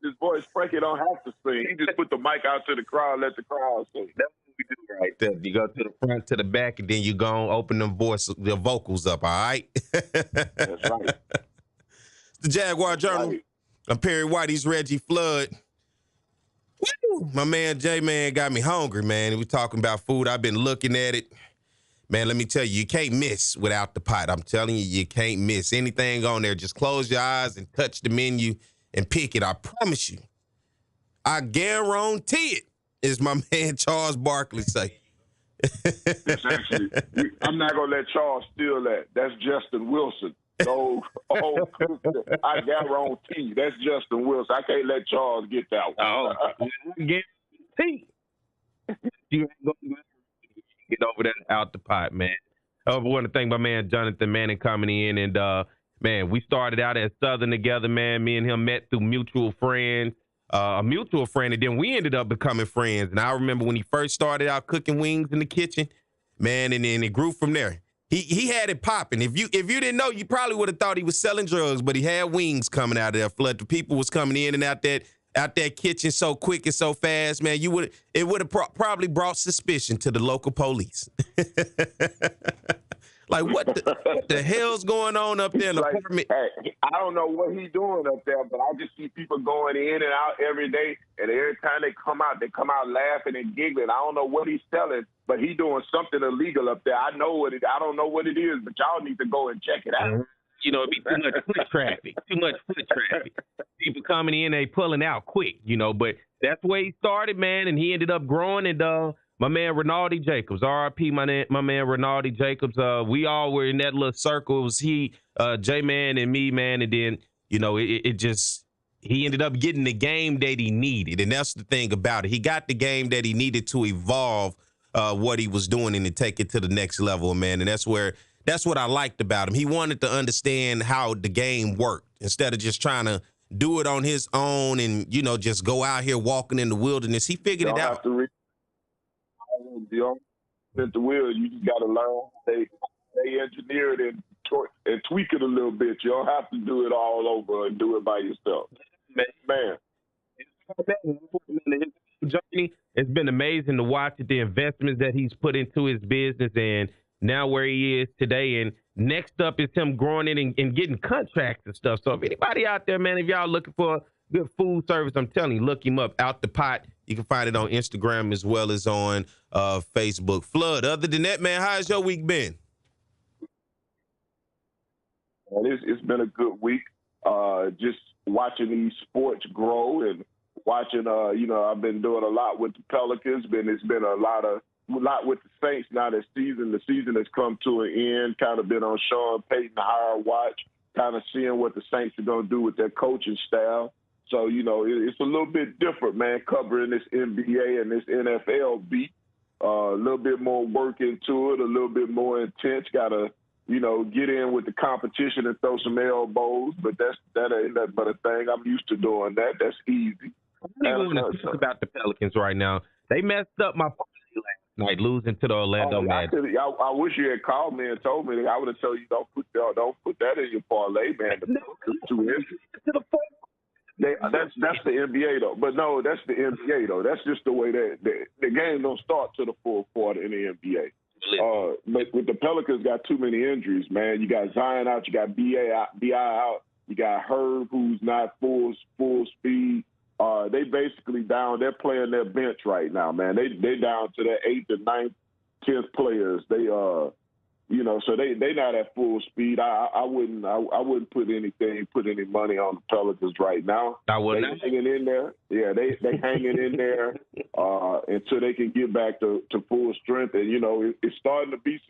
This voice Frankie don't have to sing. He just put the mic out to the crowd, let the crowd sing. That's what we do right there. You go to the front, to the back, and then you go and open the vocals up, all right? That's right. The Jaguar Journal. Right. I'm Perry White. He's Reggie Flood. Woo! My man J-Man got me hungry, man. We're talking about food. I've been looking at it. Man, let me tell you, you can't miss without the pot. I'm telling you, you can't miss anything on there. Just close your eyes and touch the menu and pick it. I promise you. I guarantee it, as my man Charles Barkley say. It's actually, I'm not going to let Charles steal that. That's Justin Wilson. So, I guarantee that's Justin Wilson. I can't let Charles get that one. Oh, guarantee. You ain't going to get over that out the pot, man. I want to thank my man Johnathan Manning coming in, and man, we started out at Southern together, man. Me and him met through mutual friends, a mutual friend, and then we ended up becoming friends. And I remember when he first started out cooking wings in the kitchen, man, and then it grew from there. He had it popping. If you didn't know, you probably would have thought he was selling drugs, but he had wings coming out of there. Flood. The people was coming in and out that kitchen so quick and so fast, man. It would have probably brought suspicion to the local police. Like, what the hell's going on up there in the apartment? Hey, I don't know what he's doing up there, but I just see people going in and out every day, and every time they come out laughing and giggling. I don't know what he's selling, but he's doing something illegal up there. I don't know what it is, but y'all need to go and check it out. You know, it'd be too much foot traffic. People coming in, they pulling out quick, you know, but that's where he started, man, and he ended up growing, and my man Rinaldi Jacobs, R.I.P. my man Rinaldi Jacobs. We all were in that little circle. It was he, J-Man, and me, man. And then, you know, he ended up getting the game that he needed. And that's the thing about it. He got the game that he needed to evolve what he was doing and to take it to the next level, man. And that's where that's what I liked about him. He wanted to understand how the game worked instead of just trying to do it on his own and, just go out here walking in the wilderness. He figured it out. At the wheel, you just got to learn. They engineer it and tweak it a little bit. You don't have to do it all over and do it by yourself. Man. Johnny, it's been amazing to watch the investments that he's put into his business and now where he is today. And next up is him growing it and getting contracts and stuff. So if anybody out there, man, if y'all looking for good food service, I'm telling you, look him up, Out the Pot. You can find it on Instagram as well as on Facebook. Flood, other than that, man, how's your week been? It's been a good week. Just watching these sports grow and watching, I've been doing a lot with the Pelicans. It's been a lot with the Saints now. The season has come to an end. Kind of been on Sean Payton higher watch, kind of seeing what the Saints are going to do with their coaching staff. So, it's a little bit different, man, covering this NBA and this NFL beat. A little bit more work into it, a little bit more intense. Got to, get in with the competition and throw some elbows. But that ain't nothing but a thing. I'm used to doing that. That's easy. I want to talk about the Pelicans right now. They messed up my parlay last night, losing to the Orlando Magic. I wish you had called me and told me that. I would have told you don't put that in your parlay, man. The Pelicans too interesting. That's the NBA though, but no, that's the NBA though. That's just the way that the game don't start to the fourth quarter in the NBA. But with the Pelicans, got too many injuries, man. You got Zion out, you got BI out, you got Herb who's not full speed. They basically down. They're playing their bench right now, man. They down to their 8th and 9th, 10th players. They so they not at full speed. I wouldn't put any money on the Pelicans right now. I wouldn't. They hanging in there. Yeah, they hanging in there until they can get back to full strength. And it's starting to be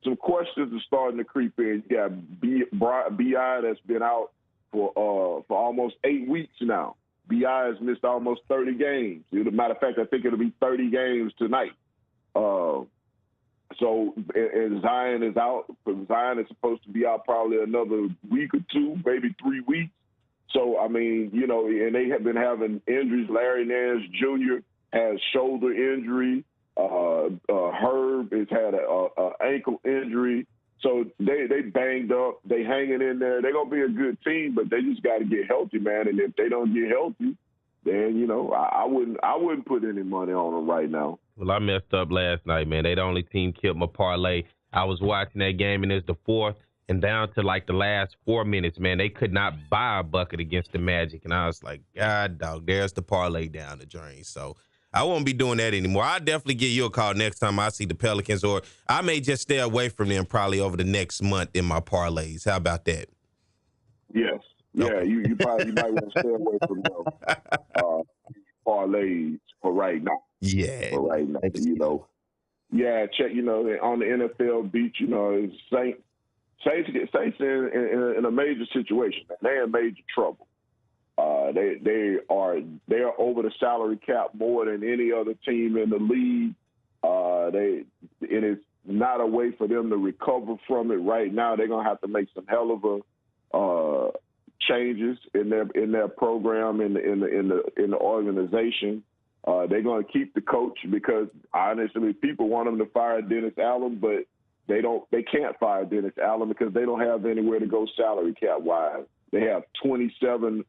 some questions are starting to creep in. You got BI that's been out for almost 8 weeks now. BI has missed almost 30 games. As a matter of fact, I think it'll be 30 games tonight. So, and Zion is out. Zion is supposed to be out probably another week or 2, maybe 3 weeks. So, I mean, and they have been having injuries. Larry Nance Jr. has shoulder injury. Herb has had an ankle injury. So they banged up. They hanging in there. They're going to be a good team, but they just got to get healthy, man. And if they don't get healthy, then, I wouldn't put any money on them right now. Well, I messed up last night, man. They the only team killed my parlay. I was watching that game, and it's the fourth, and down to like the last 4 minutes, man, they could not buy a bucket against the Magic. And I was like, God, dog, there's the parlay down the drain. So I won't be doing that anymore. I'll definitely give you a call next time I see the Pelicans, or I may just stay away from them probably over the next month in my parlays. How about that? Yes. Yeah, okay. You might want to stay away from them parlays for right now. Yeah. For right now, Yeah, check, on the NFL beat, Saints in a major situation. They're in major trouble. They are over the salary cap more than any other team in the league. It is not a way for them to recover from it right now. They're gonna have to make some hell of changes in their program in the organization. They're gonna keep the coach because honestly, people want them to fire Dennis Allen, but they can't fire Dennis Allen because they don't have anywhere to go salary cap wise. They have 27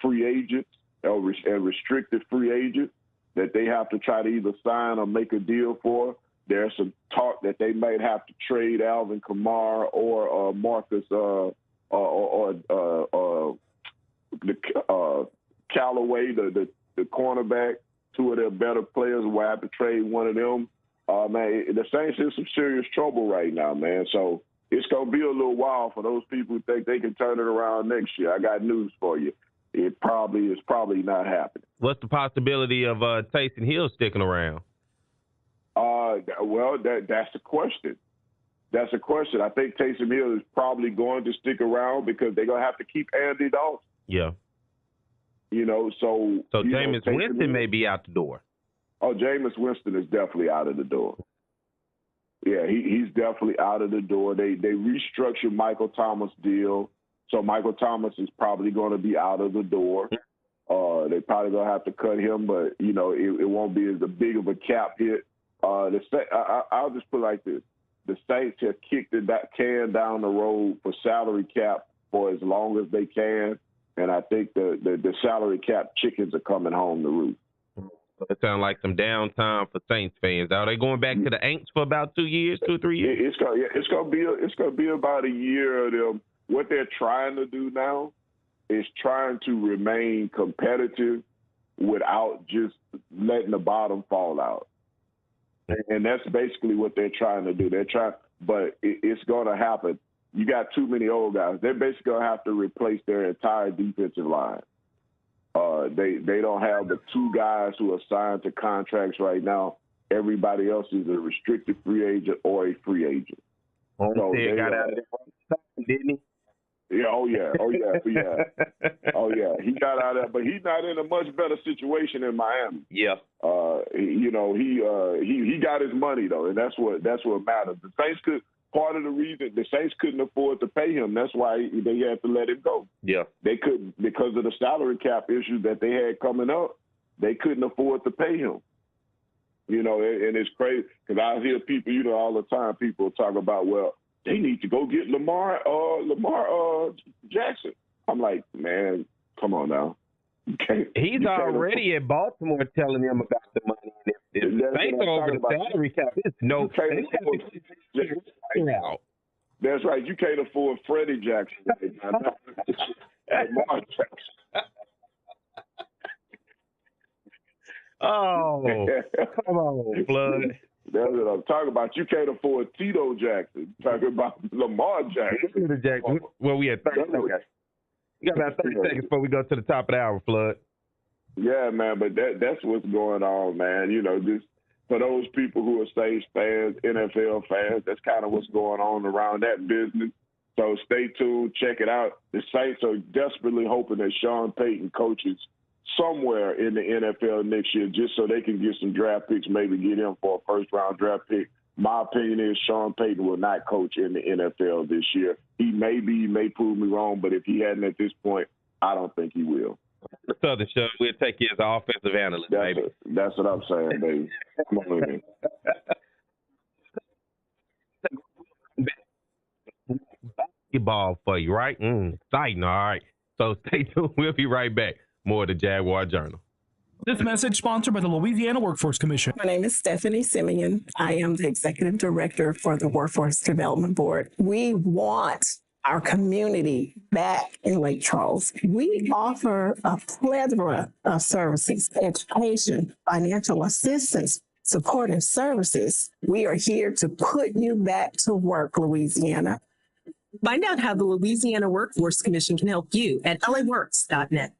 free agents and restricted free agents that they have to try to either sign or make a deal for. There's some talk that they might have to trade Alvin Kamara or Marcus Callaway, the cornerback. Two of their better players will have to trade one of them. Man, the Saints in some serious trouble right now, man. So it's going to be a little while for those people who think they can turn it around next year. I got news for you. It's probably not happening. What's the possibility of Taysom Hill sticking around? Well, that's a question. That's a question. I think Taysom Hill is probably going to stick around because they're going to have to keep Andy Dalton. Yeah. So Jameis Winston may be out the door. Oh, Jameis Winston is definitely out of the door. Yeah, he's definitely out of the door. They restructured Michael Thomas' deal, so Michael Thomas is probably going to be out of the door. They probably going to have to cut him, but, you know, it won't be as big of a cap hit. I'll just put it like this. The Saints have kicked that can down the road for salary cap for as long as they can, and I think the salary cap chickens are coming home to roost. It sounds like some downtime for Saints fans. Are they going back to the Aints for about 2 years, 2 or 3 years? It's gonna be about a year of them. What they're trying to do now is trying to remain competitive without just letting the bottom fall out. And that's basically what they're trying to do. But it's going to happen. You got too many old guys. They're basically going to have to replace their entire defensive line. They don't have the two guys who are signed to contracts right now. Everybody else is a restricted free agent or a free agent. So got out of there, didn't he? Yeah, oh yeah. He got out of there, but he's not in a much better situation in Miami. Yeah. He got his money though, and that's what matters. The Saints part of the reason the Saints couldn't afford to pay him. That's why they had to let him go. Yeah. They couldn't, because of the salary cap issues that they had coming up. They couldn't afford to pay him. You know, and it's crazy because I hear people, you know, all the time. People talk about, well, they need to go get Lamar Jackson. I'm like, man, come on now. He's already in Baltimore telling them about the money. If the Saints are over the salary cap, it's no. That's right. You can't afford Freddie Jackson. Lamar Jackson. Oh, come on, Flood. That's what I'm talking about. You can't afford Tito Jackson. Talking about Lamar Jackson. Well, we had 30 seconds. You got about 30 seconds before we go to the top of the hour, Flood. Yeah, man, but that's what's going on, man. You know, just for those people who are Saints fans, NFL fans, that's kind of what's going on around that business. So stay tuned, check it out. The Saints are desperately hoping that Sean Payton coaches somewhere in the NFL next year just so they can get some draft picks, maybe get him for a first-round draft pick. My opinion is Sean Payton will not coach in the NFL this year. He may prove me wrong, but if he hadn't at this point, I don't think he will. The Southern Show, we'll take you as an offensive analyst, baby. That's what I'm saying, baby. Come on in. Basketball for you, right? Exciting, all right. So stay tuned. We'll be right back. More of the Jaguar Journal. This message sponsored by the Louisiana Workforce Commission. My name is Stephanie Simeon. I am the Executive Director for the Workforce Development Board. We want our community back in Lake Charles. We offer a plethora of services, education, financial assistance, supportive services. We are here to put you back to work, Louisiana. Find out how the Louisiana Workforce Commission can help you at laworks.net.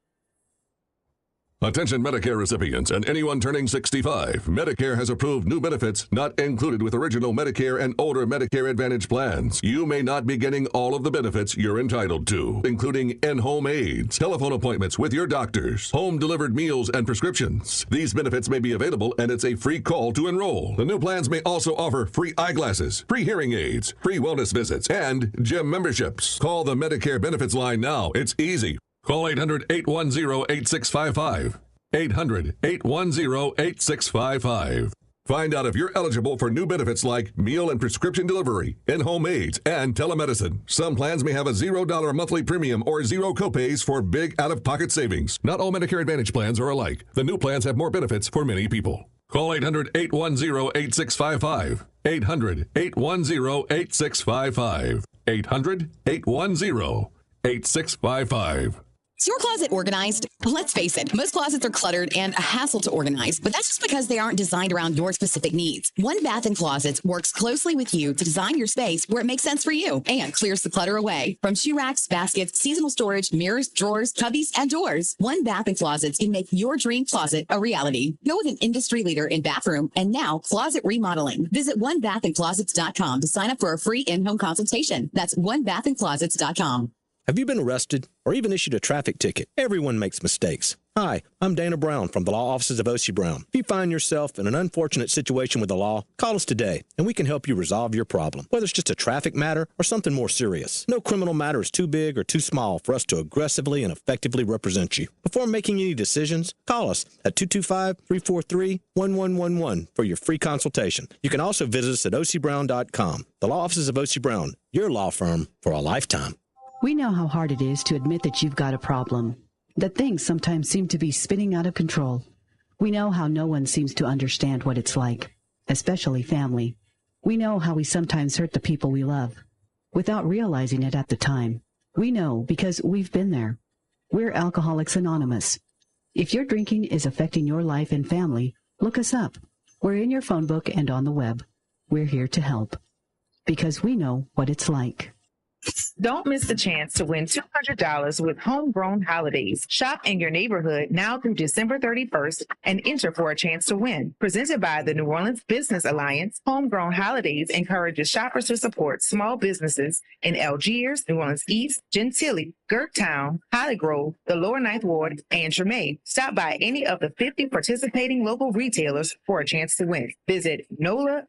Attention Medicare recipients and anyone turning 65. Medicare has approved new benefits not included with original Medicare and older Medicare Advantage plans. You may not be getting all of the benefits you're entitled to, including in-home aids, telephone appointments with your doctors, home-delivered meals and prescriptions. These benefits may be available and it's a free call to enroll. The new plans may also offer free eyeglasses, free hearing aids, free wellness visits, and gym memberships. Call the Medicare benefits line now. It's easy. Call 800-810-8655. 800-810-8655. Find out if you're eligible for new benefits like meal and prescription delivery, in-home aids, and telemedicine. Some plans may have a $0 monthly premium or zero copays for big out-of-pocket savings. Not all Medicare Advantage plans are alike. The new plans have more benefits for many people. Call 800-810-8655. 800-810-8655. 800-810-8655. Is your closet organized? Let's face it, most closets are cluttered and a hassle to organize, but that's just because they aren't designed around your specific needs. One Bath & Closets works closely with you to design your space where it makes sense for you and clears the clutter away. From shoe racks, baskets, seasonal storage, mirrors, drawers, cubbies, and doors, One Bath & Closets can make your dream closet a reality. Go with an industry leader in bathroom and now closet remodeling. Visit onebathandclosets.com to sign up for a free in-home consultation. That's onebathandclosets.com. Have you been arrested or even issued a traffic ticket? Everyone makes mistakes. Hi, I'm Dana Brown from the law offices of O.C. Brown. If you find yourself in an unfortunate situation with the law, call us today and we can help you resolve your problem, whether it's just a traffic matter or something more serious. No criminal matter is too big or too small for us to aggressively and effectively represent you. Before making any decisions, call us at 225-343-1111 for your free consultation. You can also visit us at ocbrown.com. The law offices of O.C. Brown, your law firm for a lifetime. We know how hard it is to admit that you've got a problem, that things sometimes seem to be spinning out of control. We know how no one seems to understand what it's like, especially family. We know how we sometimes hurt the people we love, without realizing it at the time. We know because we've been there. We're Alcoholics Anonymous. If your drinking is affecting your life and family, look us up. We're in your phone book and on the web. We're here to help, because we know what it's like. Don't miss the chance to win $200 with Homegrown Holidays. Shop in your neighborhood now through December 31st and enter for a chance to win. Presented by the New Orleans Business Alliance, Homegrown Holidays encourages shoppers to support small businesses in Algiers, New Orleans East, Gentilly, Gertown, Holly Grove, the Lower Ninth Ward, and Tremaine. Stop by any of the 50 participating local retailers for a chance to win. Visit nolaba.org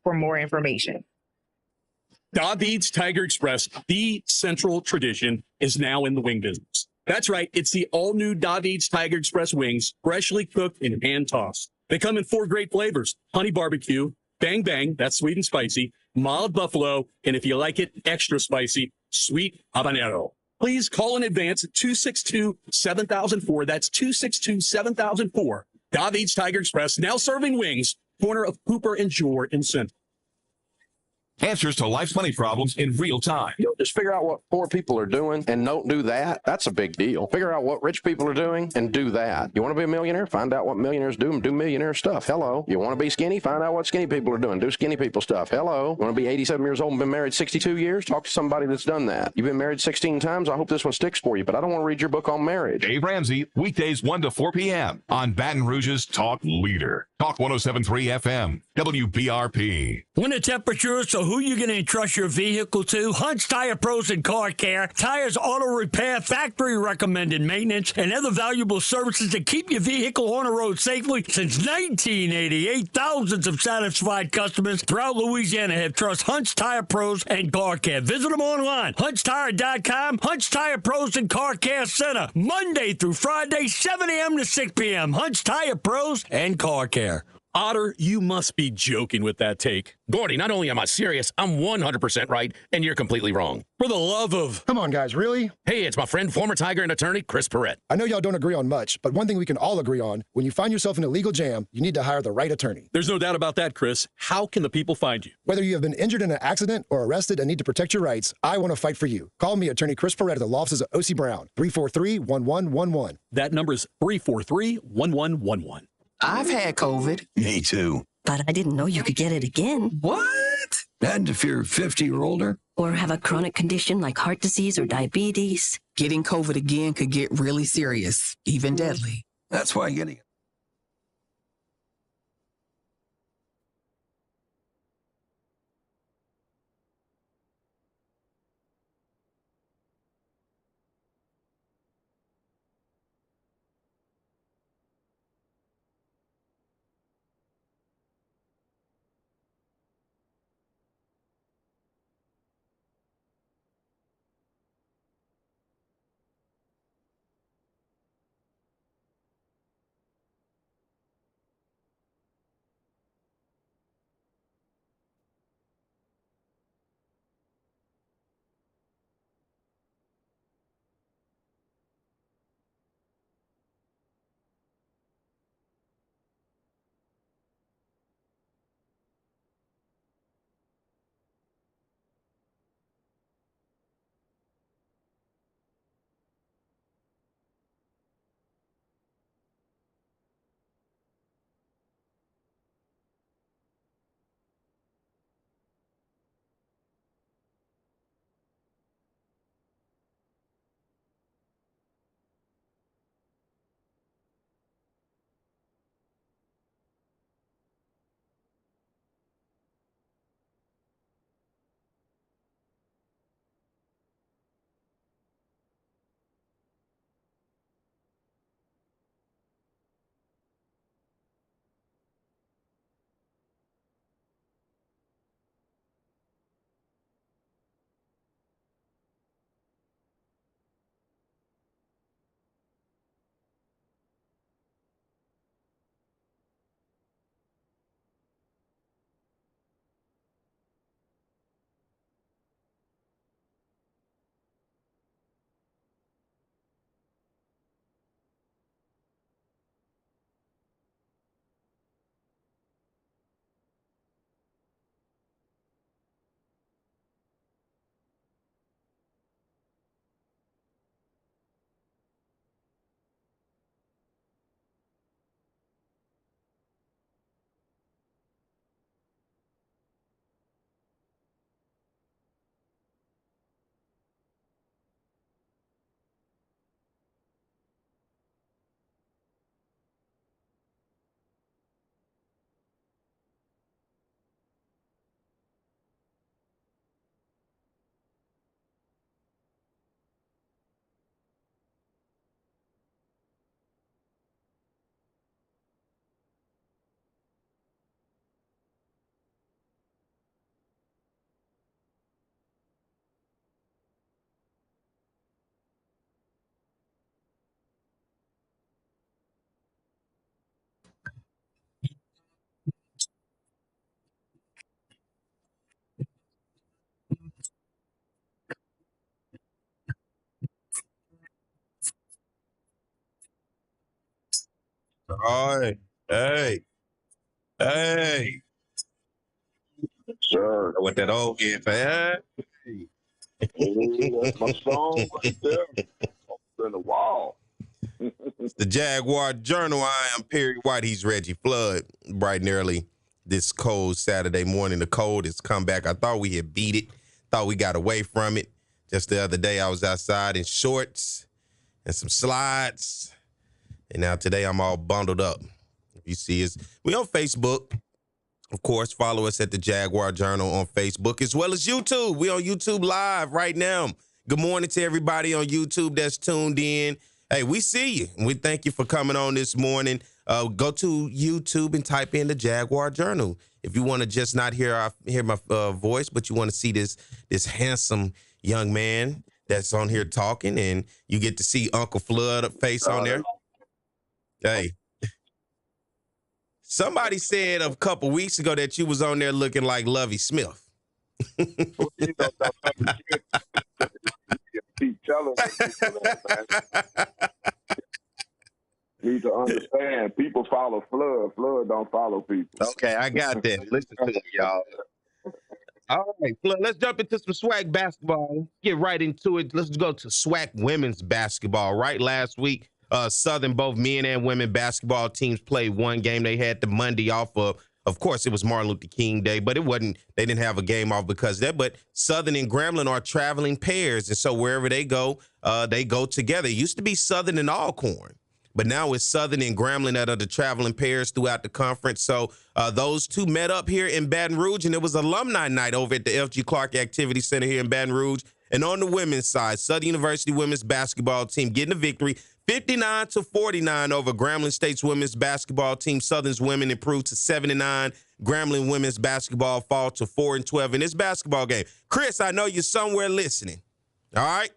for more information. David's Tiger Express, the central tradition, is now in the wing business. That's right. It's the all-new David's Tiger Express wings, freshly cooked and hand-tossed. They come in 4 great flavors: honey barbecue, bang bang, that's sweet and spicy, mild buffalo, and if you like it extra spicy, sweet habanero. Please call in advance at 262-7004. That's 262-7004. David's Tiger Express, now serving wings, corner of Cooper and Jor in Central. Answers to life's money problems in real time. You don't just figure out what poor people are doing and don't do that. That's a big deal. Figure out what rich people are doing and do that. You want to be a millionaire? Find out what millionaires do and do millionaire stuff. Hello. You want to be skinny? Find out what skinny people are doing. Do skinny people stuff. Hello. You want to be 87 years old and been married 62 years? Talk to somebody that's done that. You've been married 16 times. I hope this one sticks for you, but I don't want to read your book on marriage. Dave Ramsey, weekdays 1 to 4 p.m. on Baton Rouge's Talk Leader. Talk 107.3 FM, WBRP. Winter temperatures, so who you going to entrust your vehicle to? Hunt's Tire Pros and Car Care, tires, auto repair, factory recommended maintenance, and other valuable services to keep your vehicle on the road safely. Since 1988, thousands of satisfied customers throughout Louisiana have trusted Hunt's Tire Pros and Car Care. Visit them online, huntstire.com. Hunt's Tire Pros and Car Care Center, Monday through Friday, 7 a.m. to 6 p.m. Hunt's Tire Pros and Car Care. Otter, you must be joking with that take. Gordy, not only am I serious, I'm 100% right, and you're completely wrong. For the love of... Come on, guys, really? Hey, it's my friend, former Tiger and attorney, Chris Perrette. I know y'all don't agree on much, but one thing we can all agree on, when you find yourself in a legal jam, you need to hire the right attorney. There's no doubt about that, Chris. How can the people find you? Whether you have been injured in an accident or arrested and need to protect your rights, I want to fight for you. Call me, attorney Chris Perrette at the law offices of O.C. Brown, 343-1111. That number is 343-1111. I've had COVID. Me too. But I didn't know you could get it again. What? And if you're 50 or older? Or have a chronic condition like heart disease or diabetes. Getting COVID again could get really serious, even deadly. That's why getting it. Hey. Sure. What that old head for? Hey, that's my song right there. In the wall. The Jaguar Journal. I am Perry White. He's Reggie Flood. Bright and early this cold Saturday morning. The cold has come back. I thought we had beat it. Thought we got away from it. Just the other day, I was outside in shorts and some slides. And now today, I'm all bundled up. If you see us, we on Facebook. Of course, follow us at the Jaguar Journal on Facebook as well as YouTube. We on YouTube Live right now. Good morning to everybody on YouTube that's tuned in. Hey, we see you. We thank you for coming on this morning. Go to YouTube and type in the Jaguar Journal. If you want to just not hear my voice, but you want to see this handsome young man that's on here talking, and you get to see Uncle Flood face on there. Hey. Somebody said a couple weeks ago that you was on there looking like Lovey Smith. Keep telling people that, man. Need to understand, people follow Flood. Flood don't follow people. Okay, I got that. Listen to me, y'all. All right, Flood, let's jump into some SWAC basketball. Let's get right into it. Let's go to SWAC women's basketball. Right last week, Southern, both men and women basketball teams played one game. They had the Monday off of course, it was Martin Luther King Day, but they didn't have a game off because of that. But Southern and Grambling are traveling pairs. And so wherever they go together. It used to be Southern and Alcorn, but now it's Southern and Grambling that are the traveling pairs throughout the conference. So those two met up here in Baton Rouge, and it was alumni night over at the F.G. Clark Activity Center here in Baton Rouge. And on the women's side, Southern University women's basketball team getting a victory, 59-49 over Grambling State's women's basketball team. Southern's women improved to 7-9. Grambling women's basketball fall to 4-12 in this basketball game. Chris, I know you're somewhere listening. All right?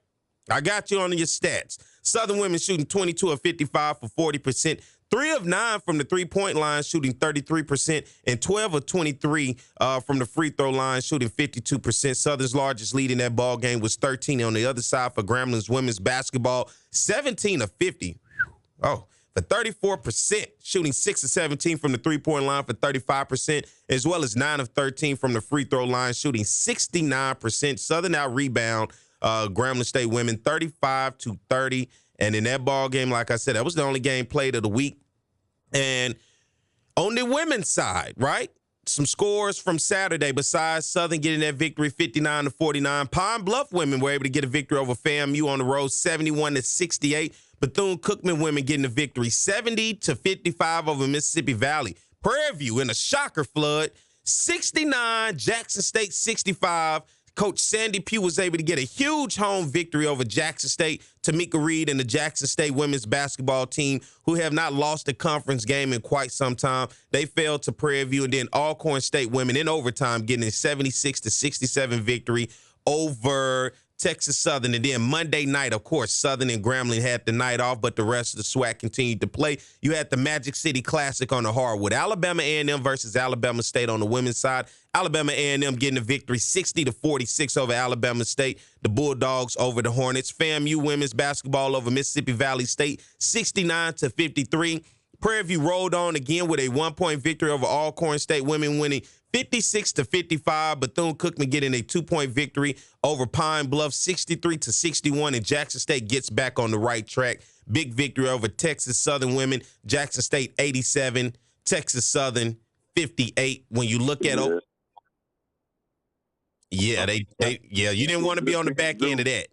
I got you on your stats. Southern women shooting 22 of 55 for 40%. 3 of 9 from the three-point line, shooting 33%, and 12 of 23 from the free throw line, shooting 52%. Southern's largest lead in that ball game was 13 on the other side for Grambling's women's basketball, 17 of 50. For 34%, shooting 6 of 17 from the three-point line for 35%, as well as 9 of 13 from the free throw line, shooting 69%. Southern out-rebound Grambling State women 35-30. And in that ball game, like I said, that was the only game played of the week. And on the women's side, right, some scores from Saturday besides Southern getting that victory 59-49. Pine Bluff women were able to get a victory over FAMU on the road 71-68. Bethune-Cookman women getting a victory 70-55 over Mississippi Valley. Prairie View in a shocker, Flood, 69, Jackson State 65. Coach Sandy Pugh was able to get a huge home victory over Jackson State. Tamika Reed and the Jackson State women's basketball team, who have not lost a conference game in quite some time, they fell to Prairie View. And then Alcorn State women in overtime getting a 76-67 victory over Texas Southern. And then Monday night, of course, Southern and Grambling had the night off, but the rest of the SWAC continued to play. You had the Magic City Classic on the hardwood. Alabama A&M versus Alabama State on the women's side. Alabama A&M getting a victory 60-46 over Alabama State. The Bulldogs over the Hornets. FAMU women's basketball over Mississippi Valley State 69-53. Prairie View rolled on again with a 1-point victory over Alcorn State women, winning 56-55. Bethune-Cookman getting a 2-point victory over Pine Bluff 63-61. And Jackson State gets back on the right track. Big victory over Texas Southern women. Jackson State 87, Texas Southern 58. When you look at you didn't want to be on the back end of that.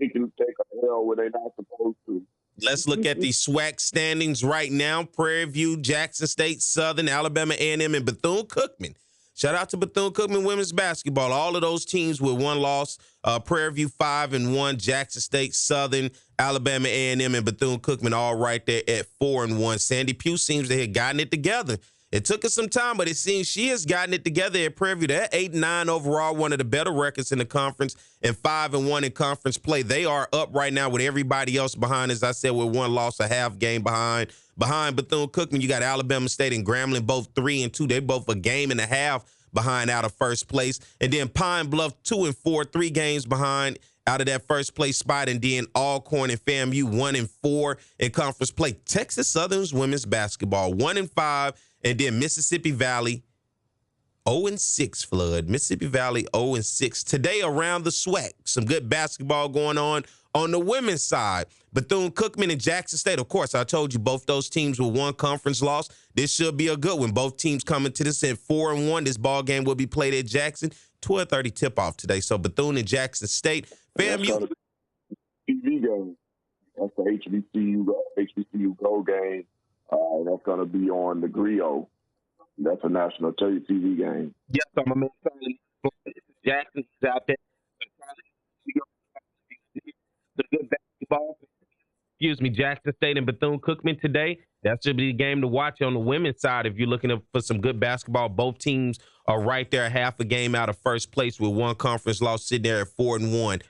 They can take a L where they're not supposed to. Let's look at the SWAC standings right now. Prairie View, Jackson State, Southern, Alabama A&M, and Bethune-Cookman. Shout out to Bethune-Cookman women's basketball. All of those teams with one loss. Prairie View 5-1, Jackson State, Southern, Alabama A&M, and Bethune-Cookman all right there at 4-1. Sandy Pugh seems to have gotten it together. It took us some time, but it seems she has gotten it together at Prairie View. They're 8-9 overall, one of the better records in the conference, and 5-1 in conference play. They are up right now with everybody else behind, as I said, with one loss, a half game behind. Behind Bethune-Cookman, you got Alabama State and Grambling, both 3-2. They're both a game and a half behind out of first place. And then Pine Bluff, 2-4, 3 games behind out of that first place spot, and then Alcorn and FAMU 1-4 in conference play. Texas Southern's women's basketball 1-5, and then Mississippi Valley 0-6. Flood. Mississippi Valley 0-6. Today around the SWAC, some good basketball going on the women's side. Bethune-Cookman and Jackson State. Of course, I told you both those teams with one conference loss. This should be a good one. Both teams coming to this at 4-1. This ball game will be played at Jackson. 12:30 tip-off today. So Bethune and Jackson State. FAMU. TV game. That's the HBCU Go game. That's going to be on the Griot. That's a national TV game. Yes, I'm a man. Jackson's out there. The good basketball. Jackson State and Bethune-Cookman today. That should be the game to watch on the women's side if you're looking for some good basketball. Both teams are right there, half a game out of first place with one conference loss, sitting there at 4-1.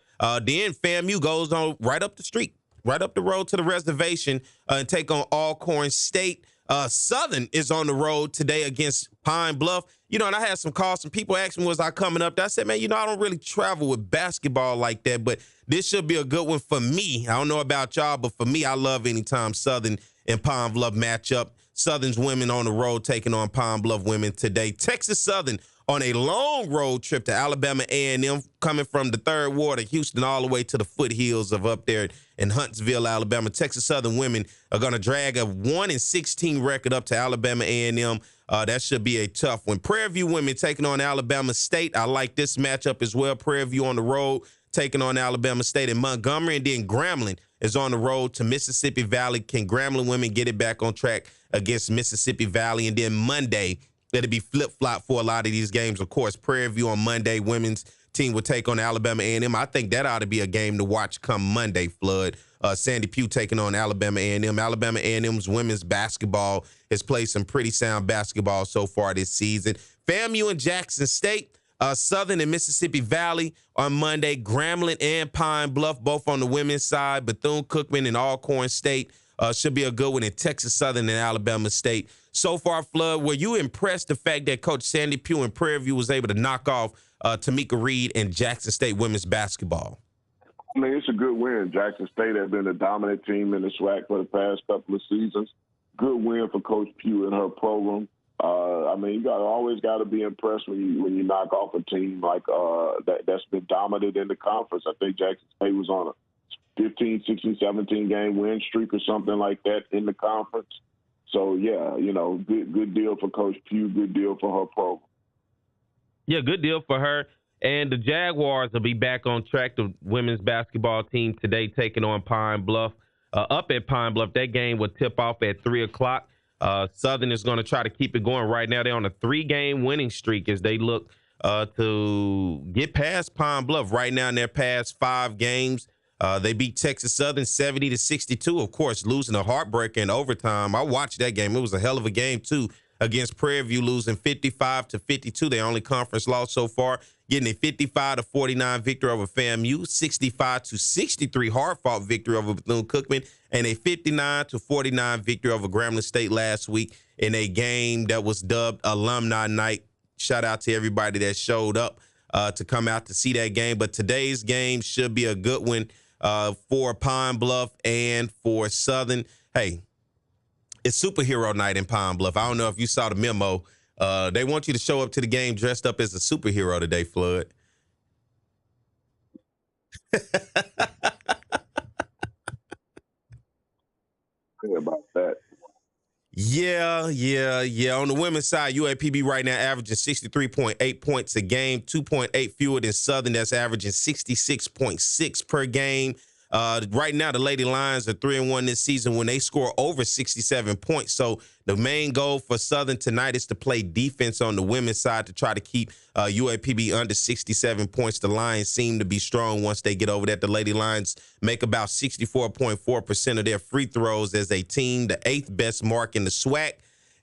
Then FAMU goes on right up the street, right up the road to the reservation and take on Alcorn State. Southern is on the road today against Pine Bluff. And I had some calls. Some people asked me, was I coming up there? I said, man, I don't really travel with basketball like that, but this should be a good one for me. I don't know about y'all, but for me, I love anytime Southern and Pine Bluff match up. Southern's women on the road taking on Pine Bluff women today. Texas Southern on a long road trip to Alabama A&M, coming from the third ward of Houston all the way to the foothills of up there in Huntsville, Alabama. Texas Southern women are going to drag a 1-16 record up to Alabama A&M. That should be a tough one. Prairie View women taking on Alabama State. I like this matchup as well. Prairie View on the road taking on Alabama State and Montgomery, and then Grambling is on the road to Mississippi Valley. Can Grambling women get it back on track against Mississippi Valley? And then Monday, it'll be flip-flop for a lot of these games. Of course, Prairie View on Monday, women's team will take on Alabama A&M. I think that ought to be a game to watch come Monday, Flood. Sandy Pugh taking on Alabama A&M. Alabama A&M's women's basketball has played some pretty sound basketball so far this season. FAMU and Jackson State, Southern and Mississippi Valley on Monday. Grambling and Pine Bluff, both on the women's side. Bethune-Cookman and Alcorn State should be a good one in Texas Southern and Alabama State. So far, Flood, were you impressed the fact that Coach Sandy Pugh in Prairie View was able to knock off Tamika Reed and Jackson State women's basketball? I mean, it's a good win. Jackson State has been a dominant team in the SWAC for the past couple of seasons. Good win for Coach Pugh and her program. You always got to be impressed when you knock off a team like that's been dominant in the conference. I think Jackson State was on a 15, 16, 17 game win streak or something like that in the conference. So, yeah, good deal for Coach Pugh, good deal for her program. Yeah, good deal for her. And the Jaguars will be back on track. The women's basketball team today taking on Pine Bluff. Up at Pine Bluff, that game will tip off at 3 o'clock. Southern is going to try to keep it going. Right now, they're on a 3-game winning streak as they look to get past Pine Bluff. Right now, in their past 5 games, they beat Texas Southern 70-62. Of course, losing a heartbreaker in overtime. I watched that game. It was a hell of a game, too, against Prairie View, losing 55-52. Their only conference loss so far, getting a 55-49 victory over FAMU, 65-63 hard-fought victory over Bethune-Cookman, and a 59-49 victory over Grambling State last week in a game that was dubbed Alumni Night. Shout out to everybody that showed up to come out to see that game. But today's game should be a good one for Pine Bluff and for Southern. Hey, it's superhero night in Pine Bluff. I don't know if you saw the memo. They want you to show up to the game dressed up as a superhero today, Flood. About that. Yeah. On the women's side, UAPB right now averaging 63.8 points a game, 2.8 fewer than Southern. That's averaging 66.6 per game. Right now, the Lady Lions are 3-1 this season when they score over 67 points. So the main goal for Southern tonight is to play defense on the women's side to try to keep UAPB under 67 points. The Lions seem to be strong once they get over that. The Lady Lions make about 64.4% of their free throws as a team, the 8th best mark in the SWAC.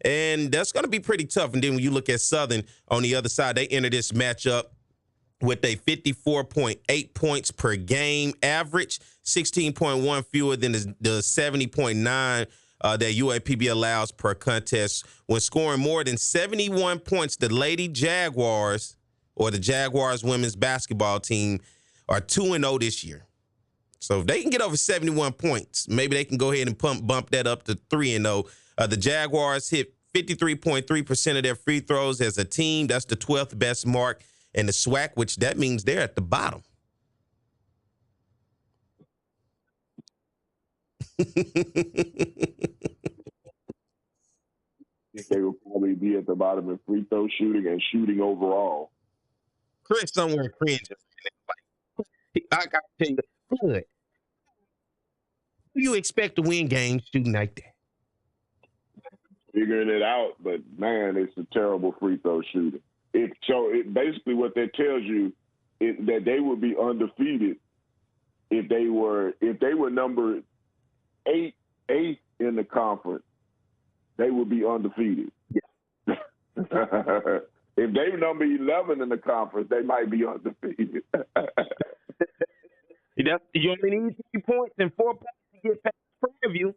And that's going to be pretty tough. And then when you look at Southern on the other side, they enter this matchup with a 54.8 points per game average, 16.1 fewer than the 70.9 that UAPB allows per contest. When scoring more than 71 points, the Lady Jaguars, or the Jaguars women's basketball team, are 2-0 this year. So if they can get over 71 points, maybe they can go ahead and bump that up to 3-0. The Jaguars hit 53.3% of their free throws as a team. That's the 12th best mark in the SWAC, which that means they're at the bottom. They will probably be at the bottom in free throw shooting and shooting overall. Chris somewhere cringes. I got to tell you, good. You expect to win games shooting like that? Figuring it out, but man, it's a terrible free throw shooting. Basically what that tells you is that they would be undefeated if they were number eighth in the conference. They would be undefeated. Yeah. If they number 11 in the conference, they might be undefeated. You only need 3 points and 4 points to get past Prairie View.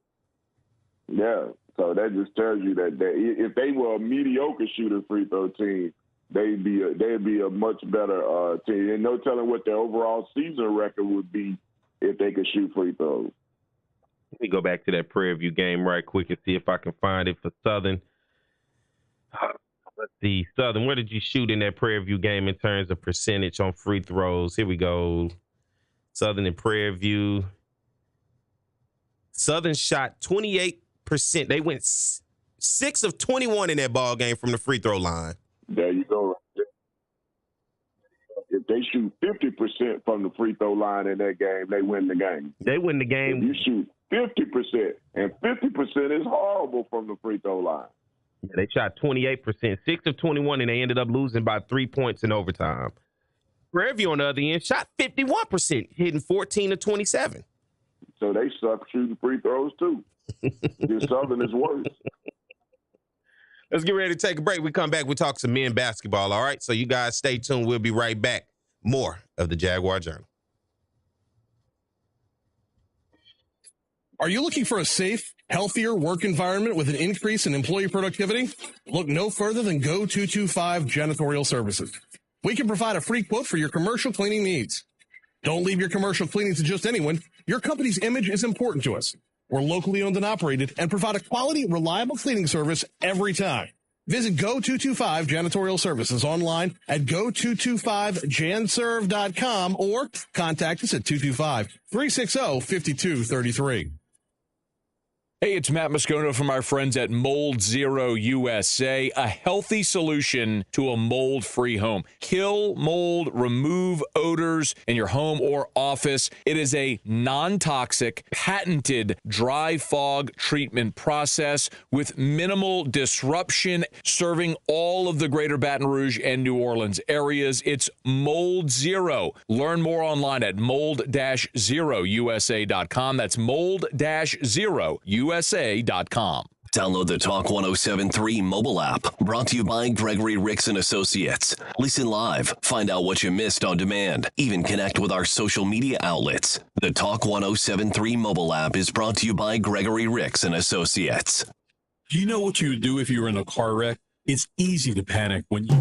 Yeah, so that just tells you that if they were a mediocre shooting free throw team, they'd be a much better team. And no telling what their overall season record would be if they could shoot free throws. Let me go back to that Prairie View game right quick and see if I can find it for Southern. Let's see, Southern, where did you shoot in that Prairie View game in terms of percentage on free throws? Here we go. Southern and Prairie View. Southern shot 28%. They went 6 of 21 in that ball game from the free throw line. There you go. If they shoot 50% from the free throw line in that game, they win the game. They win the game. If you shoot 50%, and 50% is horrible from the free throw line. Yeah, they shot 28%, 6 of 21, and they ended up losing by 3 points in overtime. Prairie View, on the other end, shot 51%, hitting 14 of 27. So they suck shooting free throws, too. The Southern is worse. Let's get ready to take a break. We come back, we talk some men basketball, all right? So you guys stay tuned. We'll be right back. More of the Jaguar Journal. Are you looking for a safe, healthier work environment with an increase in employee productivity? Look no further than Go 225 Janitorial Services. We can provide a free quote for your commercial cleaning needs. Don't leave your commercial cleaning to just anyone. Your company's image is important to us. We're locally owned and operated and provide a quality, reliable cleaning service every time. Visit Go 225 Janitorial Services online at go225janserve.com or contact us at 225-360-5233. Hey, it's Matt Moscono from our friends at Mold Zero USA, a healthy solution to a mold-free home. Kill mold, remove odors in your home or office. It is a non-toxic, patented dry fog treatment process with minimal disruption, serving all of the greater Baton Rouge and New Orleans areas. It's Mold Zero. Learn more online at mold-zerousa.com. That's mold-zerousa.com. Download the Talk 107.3 mobile app, brought to you by Gregory Ricks and Associates. Listen live, find out what you missed on demand, even connect with our social media outlets. The Talk 107.3 mobile app is brought to you by Gregory Ricks and Associates. Do you know what you would do if you were in a car wreck? It's easy to panic when you...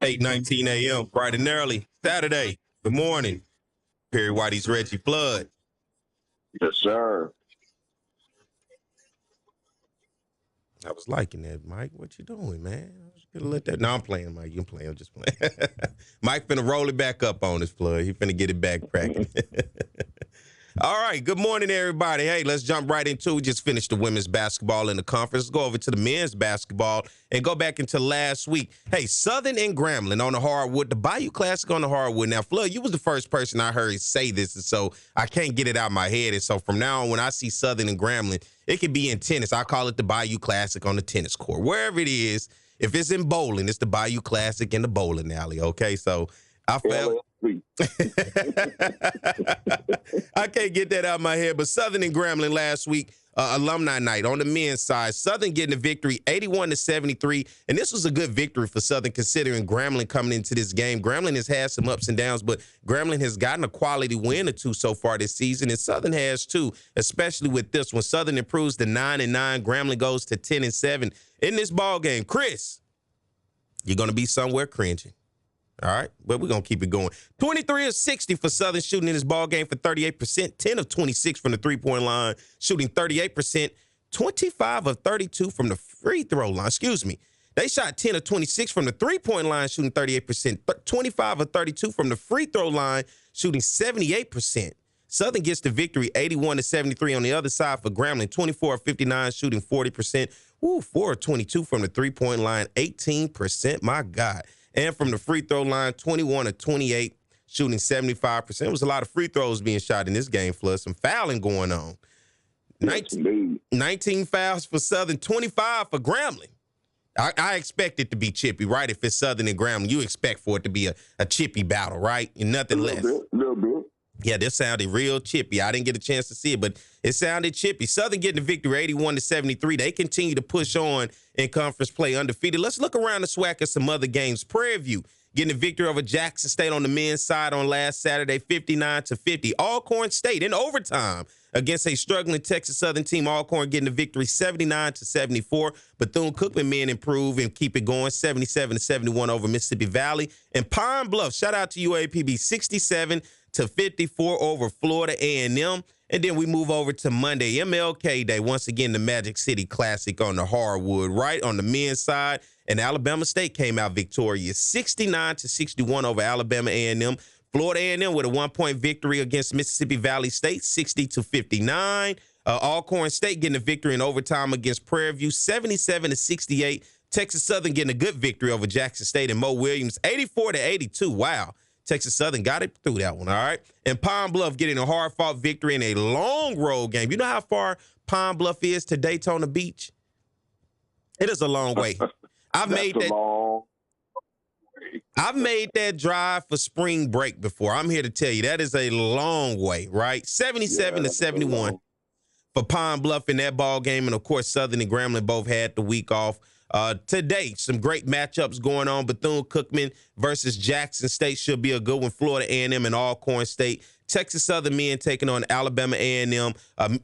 8:19 a.m. bright and early Saturday. Good morning. Perry Whitey's Reggie Flood. Yes, sir. I was liking that, Mike. What you doing, man? I was gonna let that. No, I'm playing, Mike. You can play. I'm just playing. Mike finna roll it back up on his Flood. He finna get it back cracking. All right. Good morning, everybody. Hey, let's jump right into it. We just finished the women's basketball in the conference. Let's go over to the men's basketball and go back into last week. Hey, Southern and Grambling on the hardwood. The Bayou Classic on the hardwood. Now, Flood, you was the first person I heard say this, and so I can't get it out of my head. And so from now on, when I see Southern and Grambling, it could be in tennis. I call it the Bayou Classic on the tennis court. Wherever it is, if it's in bowling, it's the Bayou Classic in the bowling alley, okay? So I felt... I can't get that out of my head, but Southern and Grambling last week, alumni night on the men's side. Southern getting a victory, 81-73, and this was a good victory for Southern considering Grambling coming into this game. Grambling has had some ups and downs, but Grambling has gotten a quality win or two so far this season, and Southern has too, especially with this one. Southern improves to 9-9, Grambling goes to 10-7 in this ball game. Chris, you're going to be somewhere cringing. All right, but we're going to keep it going. 23 of 60 for Southern shooting in this ball game for 38%, 10 of 26 from the three-point line, shooting 38%, 25 of 32 from the free throw line. Excuse me. They shot 10 of 26 from the three-point line, shooting 38%, 25 of 32 from the free throw line, shooting 78%. Southern gets the victory, 81-73 on the other side for Grambling, 24 of 59, shooting 40%. 4 of 22 from the three-point line, 18%. My God. And from the free throw line, 21 of 28, shooting 75%. There was a lot of free throws being shot in this game, Flood. Some fouling going on. 19 fouls for Southern, 25 for Grambling. I expect it to be chippy, right? If it's Southern and Grambling, you expect for it to be a chippy battle, right? And nothing less. Little bit. Yeah, this sounded real chippy. I didn't get a chance to see it, but it sounded chippy. Southern getting the victory, 81-73. They continue to push on in conference play undefeated. Let's look around the SWAC at some other games. Prairie View getting the victory over Jackson State on the men's side on last Saturday, 59-50. Alcorn State in overtime against a struggling Texas Southern team. Alcorn getting the victory, 79-74. Bethune-Cookman men improve and keep it going, 77-71 over Mississippi Valley. And Pine Bluff, shout out to UAPB, 67-54 over Florida A&M. And then we move over to Monday, MLK Day. Once again, the Magic City Classic on the hardwood, right? On the men's side, and Alabama State came out victorious, 69-61 over Alabama A&M. Florida A&M with a 1-point victory against Mississippi Valley State, 60-59. Alcorn State getting a victory in overtime against Prairie View, 77-68. Texas Southern getting a good victory over Jackson State and Mo Williams, 84-82. Wow. Texas Southern got it through that one, all right? And Pine Bluff getting a hard-fought victory in a long road game. You know how far Pine Bluff is to Daytona Beach? It is a long way. I've made that drive for spring break before. I'm here to tell you that is a long way, right? 77-71 for Pine Bluff in that ball game. And, of course, Southern and Grambling both had the week off. Today, some great matchups going on. Bethune-Cookman versus Jackson State should be a good one. Florida A&M and Alcorn State. Texas Southern men taking on Alabama A&M.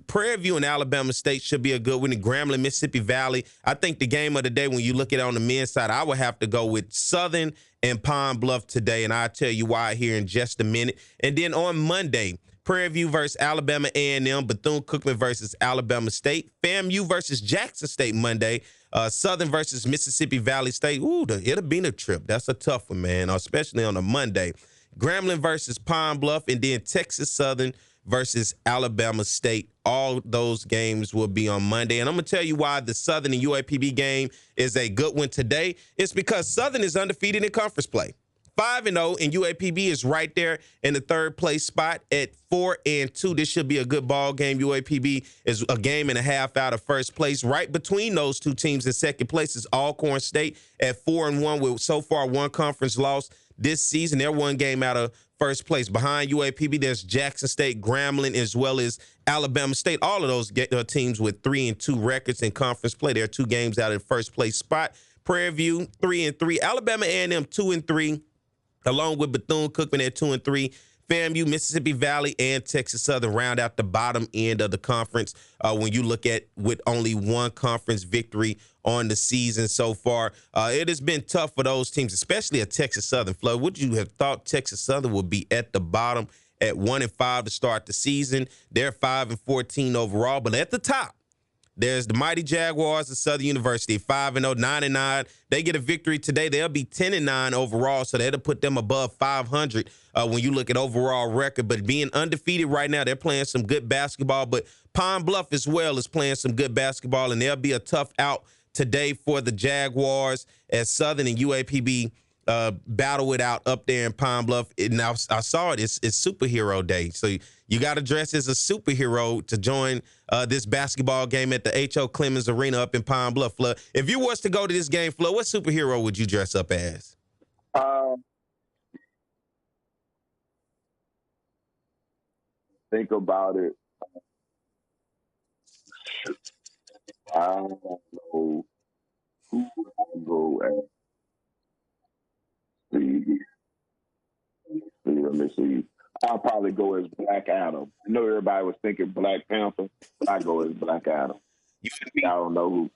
Prairie View and Alabama State should be a good one. And Grambling, Mississippi Valley. I think the game of the day, when you look at it on the men's side, I would have to go with Southern and Pine Bluff today, and I'll tell you why here in just a minute. And then on Monday, Prairie View versus Alabama A&M, Bethune-Cookman versus Alabama State, FAMU versus Jackson State Monday, Southern versus Mississippi Valley State. Ooh, it'll be a trip. That's a tough one, man, especially on a Monday. Grambling versus Pine Bluff, and then Texas Southern versus Alabama State. All those games will be on Monday. And I'm going to tell you why the Southern and UAPB game is a good one today. It's because Southern is undefeated in conference play. 5-0, and UAPB is right there in the third place spot at 4-2. This should be a good ball game. UAPB is a game and a half out of first place. Right between those two teams in second place is Alcorn State at 4-1 with so far one conference loss this season. They're one game out of first place. Behind UAPB, there's Jackson State, Grambling, as well as Alabama State. All of those teams with 3-2 records in conference play. They're 2 games out of the first place spot. Prairie View, 3-3. Alabama A&M, 2-3. Along with Bethune-Cookman at 2-3. FAMU, Mississippi Valley, and Texas Southern round out the bottom end of the conference when you look at with only one conference victory on the season so far. It has been tough for those teams, especially at Texas Southern. Flood, would you have thought Texas Southern would be at the bottom at 1-5 to start the season? They're 5-14 overall, but at the top, there's the mighty Jaguars of Southern University, 5-0, 9-9. They get a victory today. They'll be 10-9 overall, so that'll put them above 500 when you look at overall record. But being undefeated right now, they're playing some good basketball. But Pine Bluff as well is playing some good basketball, and they'll be a tough out today for the Jaguars as Southern and UAPB battle it out up there in Pine Bluff. Now I saw it. It's Superhero Day, so you got to dress as a superhero to join this basketball game at the H.O. Clemens Arena up in Pine Bluff. Flood, if you was to go to this game, Flood, what superhero would you dress up as? Think about it. I don't know who would I go as. Let me see. I'll probably go as Black Adam. I know everybody was thinking Black Panther, but I go as Black Adam. I don't know who.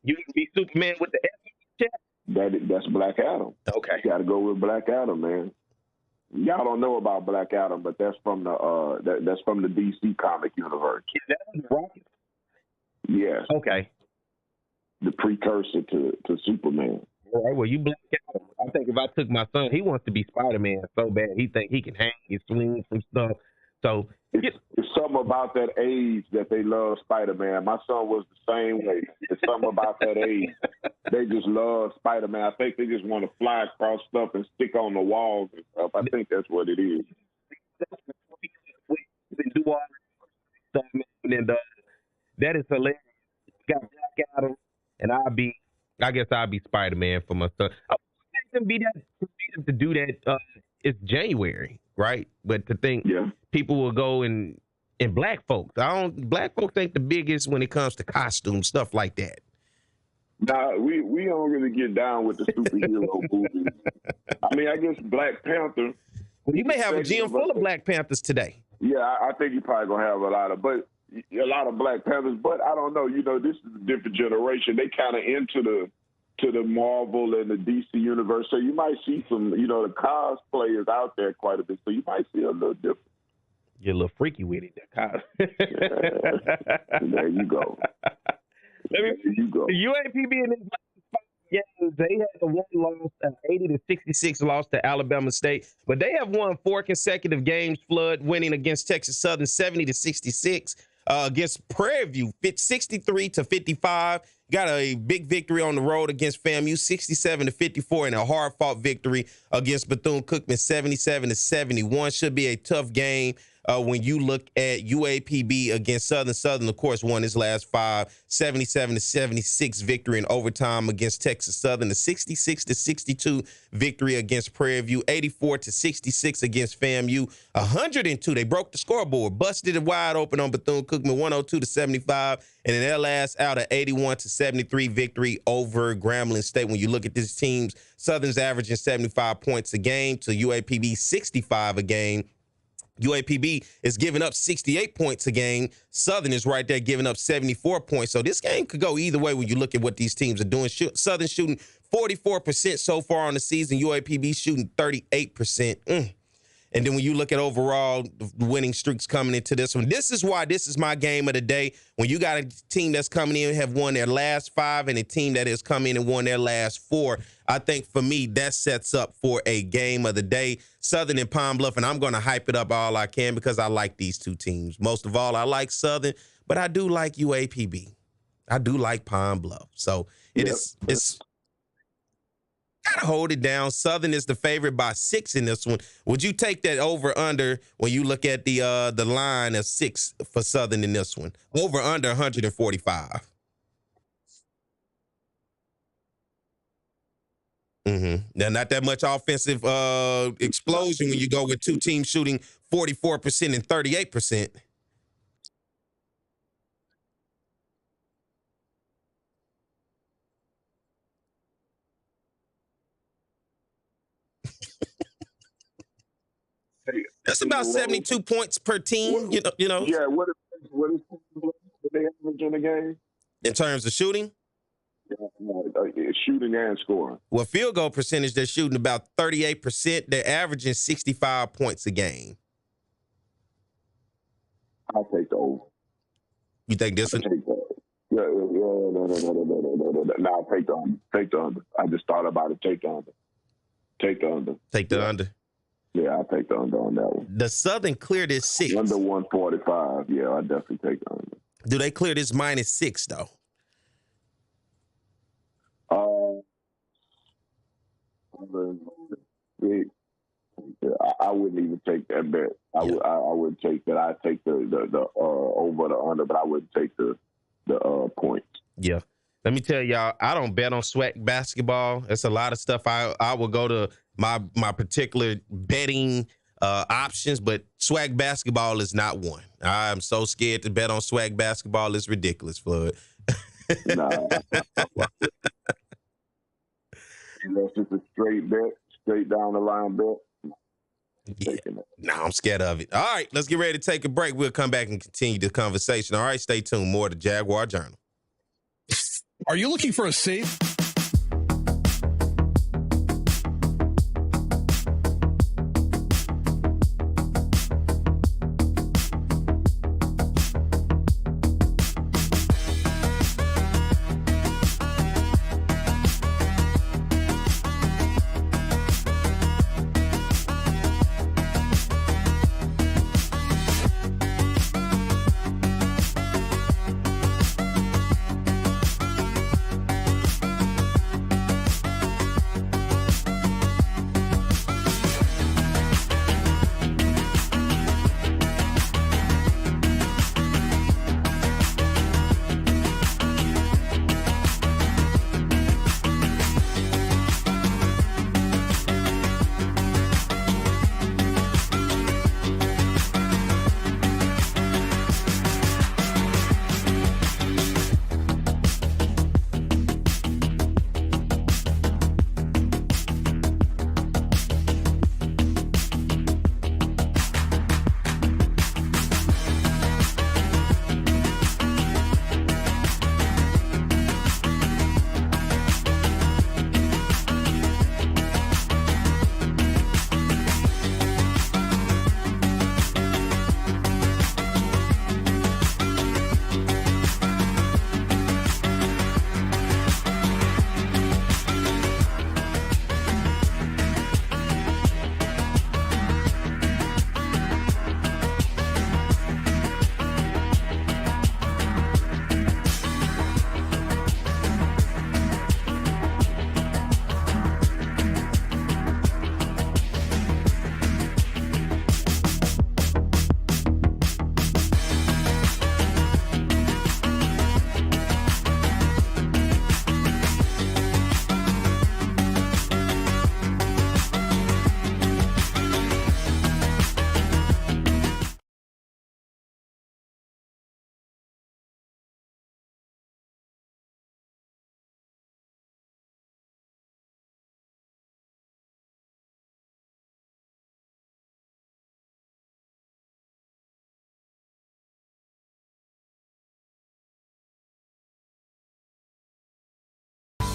You can be Superman with the S on your chest? That's Black Adam. Okay. You got to go with Black Adam, man. Y'all don't know about Black Adam, but that's from the that's from the DC comic universe. Is that the Rocket? Yes. Okay. The precursor to Superman. All right, well, you Black Adam. I think if I took my son, he wants to be Spider-Man so bad. He think he can hang and swing some stuff. So it's something about that age that they love Spider-Man. My son was the same way. It's something about that age. They just love Spider-Man. I think they just want to fly across stuff and stick on the walls and stuff. I think that's what it is. Do all stuff, and that is hilarious. You got Black Adam, and I guess I'll be Spider-Man for my son. I want them to do that. It's January, right? But to think people will go and black folks. Black folks ain't the biggest when it comes to costumes, stuff like that. Nah, we don't really get down with the superhero movies. I mean, I guess Black Panther. Well, you may have a gym full of Black Panthers today. Yeah, I think you're probably gonna have a lot of Black Panthers. But I don't know. You know, this is a different generation. They kind of into the Marvel and the DC universe, so you might see some, the cosplayers out there quite a bit. So you might see a little different. You're a little freaky with it, There you go. There you go. The UAPB in this games, they had a one loss, 80-66 loss to Alabama State, but they have won 4 consecutive games. Flood winning against Texas Southern 70-66, against Prairie View 63-55. Got a big victory on the road against FAMU 67-54, and a hard fought victory against Bethune-Cookman 77-71. Should be a tough game. When you look at UAPB against Southern. Southern, of course, won his last 5, 77-76 victory in overtime against Texas Southern, a 66-62 victory against Prairie View, 84-66 against FAMU, 102. They broke the scoreboard, busted it wide open on Bethune-Cookman, 102-75, and in their last out, an 81-73 victory over Grambling State. When you look at this team's, Southern's averaging 75 points a game to UAPB 65 a game. UAPB is giving up 68 points a game. Southern is right there giving up 74 points. So this game could go either way when you look at what these teams are doing. Southern shooting 44% so far on the season. UAPB shooting 38%. And then when you look at overall the winning streaks coming into this one, this is why this is my game of the day. When you got a team that's coming in and have won their last 5 and a team that has come in and won their last 4, I think for me that sets up for a game of the day. Southern and Pine Bluff, and I'm going to hype it up all I can because I like these two teams. Most of all, I like Southern, but I do like UAPB. I do like Pine Bluff. So it's gotta hold it down. Southern is the favorite by 6 in this one. Would you take that over under when you look at the line of 6 for Southern in this one? Over under 145. Now, not that much offensive explosion when you go with two teams shooting 44% and 38%. That's about 72 points per team. You know. Yeah. What is they average in the game in terms of shooting? Shooting and scoring. Well, field goal percentage, they're shooting about 38%. They're averaging 65 points a game. I'll take the over. You think this one? No, I'll take the under. Take the under. I just thought about it. Take the under. Take the under. Take the under. Yeah, I'll take the under on that one. The Southern cleared this 6. Under 145. Yeah, I definitely take the under. Do they clear this -6 though? I wouldn't even take that bet. I would take that. I'd take the over the under, but I wouldn't take the points. Yeah. Let me tell y'all, I don't bet on SWAC basketball. That's a lot of stuff. I will go to my particular betting options, but SWAC basketball is not one. I'm so scared to bet on SWAC basketball. It's ridiculous, Flood. Nah. That's just a straight bet, straight down the line bet. Yeah. Nah, I'm scared of it. All right, let's get ready to take a break. We'll come back and continue the conversation. All right, stay tuned. More to Jaguar Journal. Are you looking for a safe?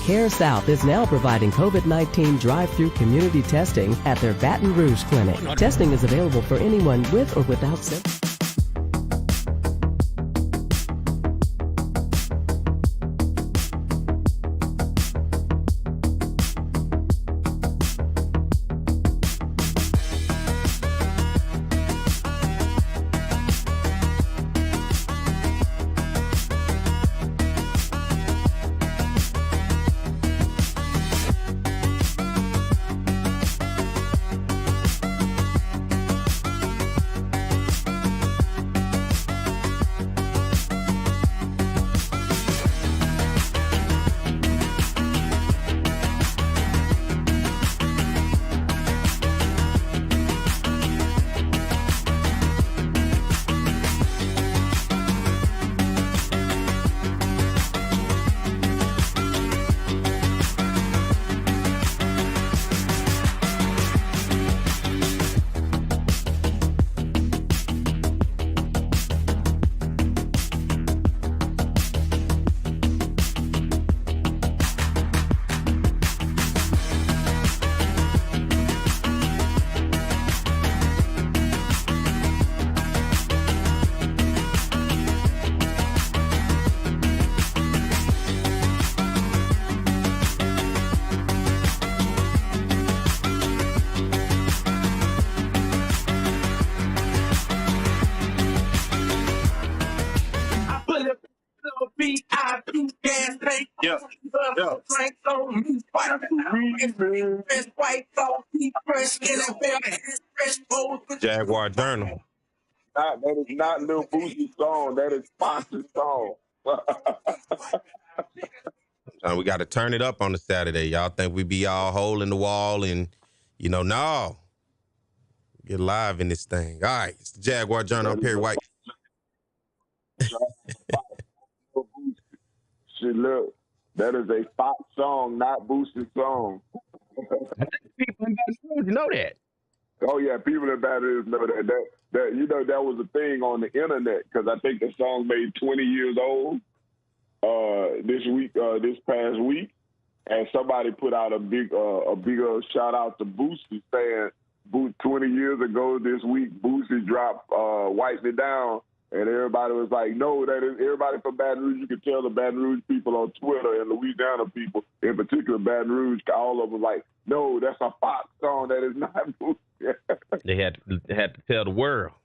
Care South is now providing COVID-19 drive-through community testing at their Baton Rouge clinic. Testing is available for anyone with or without symptoms. VIP gas tank. Yeah. Frank on me, fresh white salt, fresh NFL, fresh bowls. Jaguar Journal. That is not Lil Boosie's song. That is Fox's song. We got to turn it up on the Saturday. Y'all think we be all hole in the wall and, no. Get live in this thing. All right. It's the Jaguar Journal. I'm Perry White. Shit, look, that is a Fox song, not Boosie's song. I think people in Baton Rouge know that. Oh yeah, people in Baton Rouge know that. That was a thing on the internet because I think the song made 20 years old this past week, and somebody put out a big shout out to Boosie saying 20 years ago this week Boosie dropped Wipe Me Down. And everybody was like, no, that is everybody from Baton Rouge. You can tell the Baton Rouge people on Twitter and Louisiana people, in particular Baton Rouge, all of them like, no, that's a Fox song. That is not Boosie. They had to tell the world.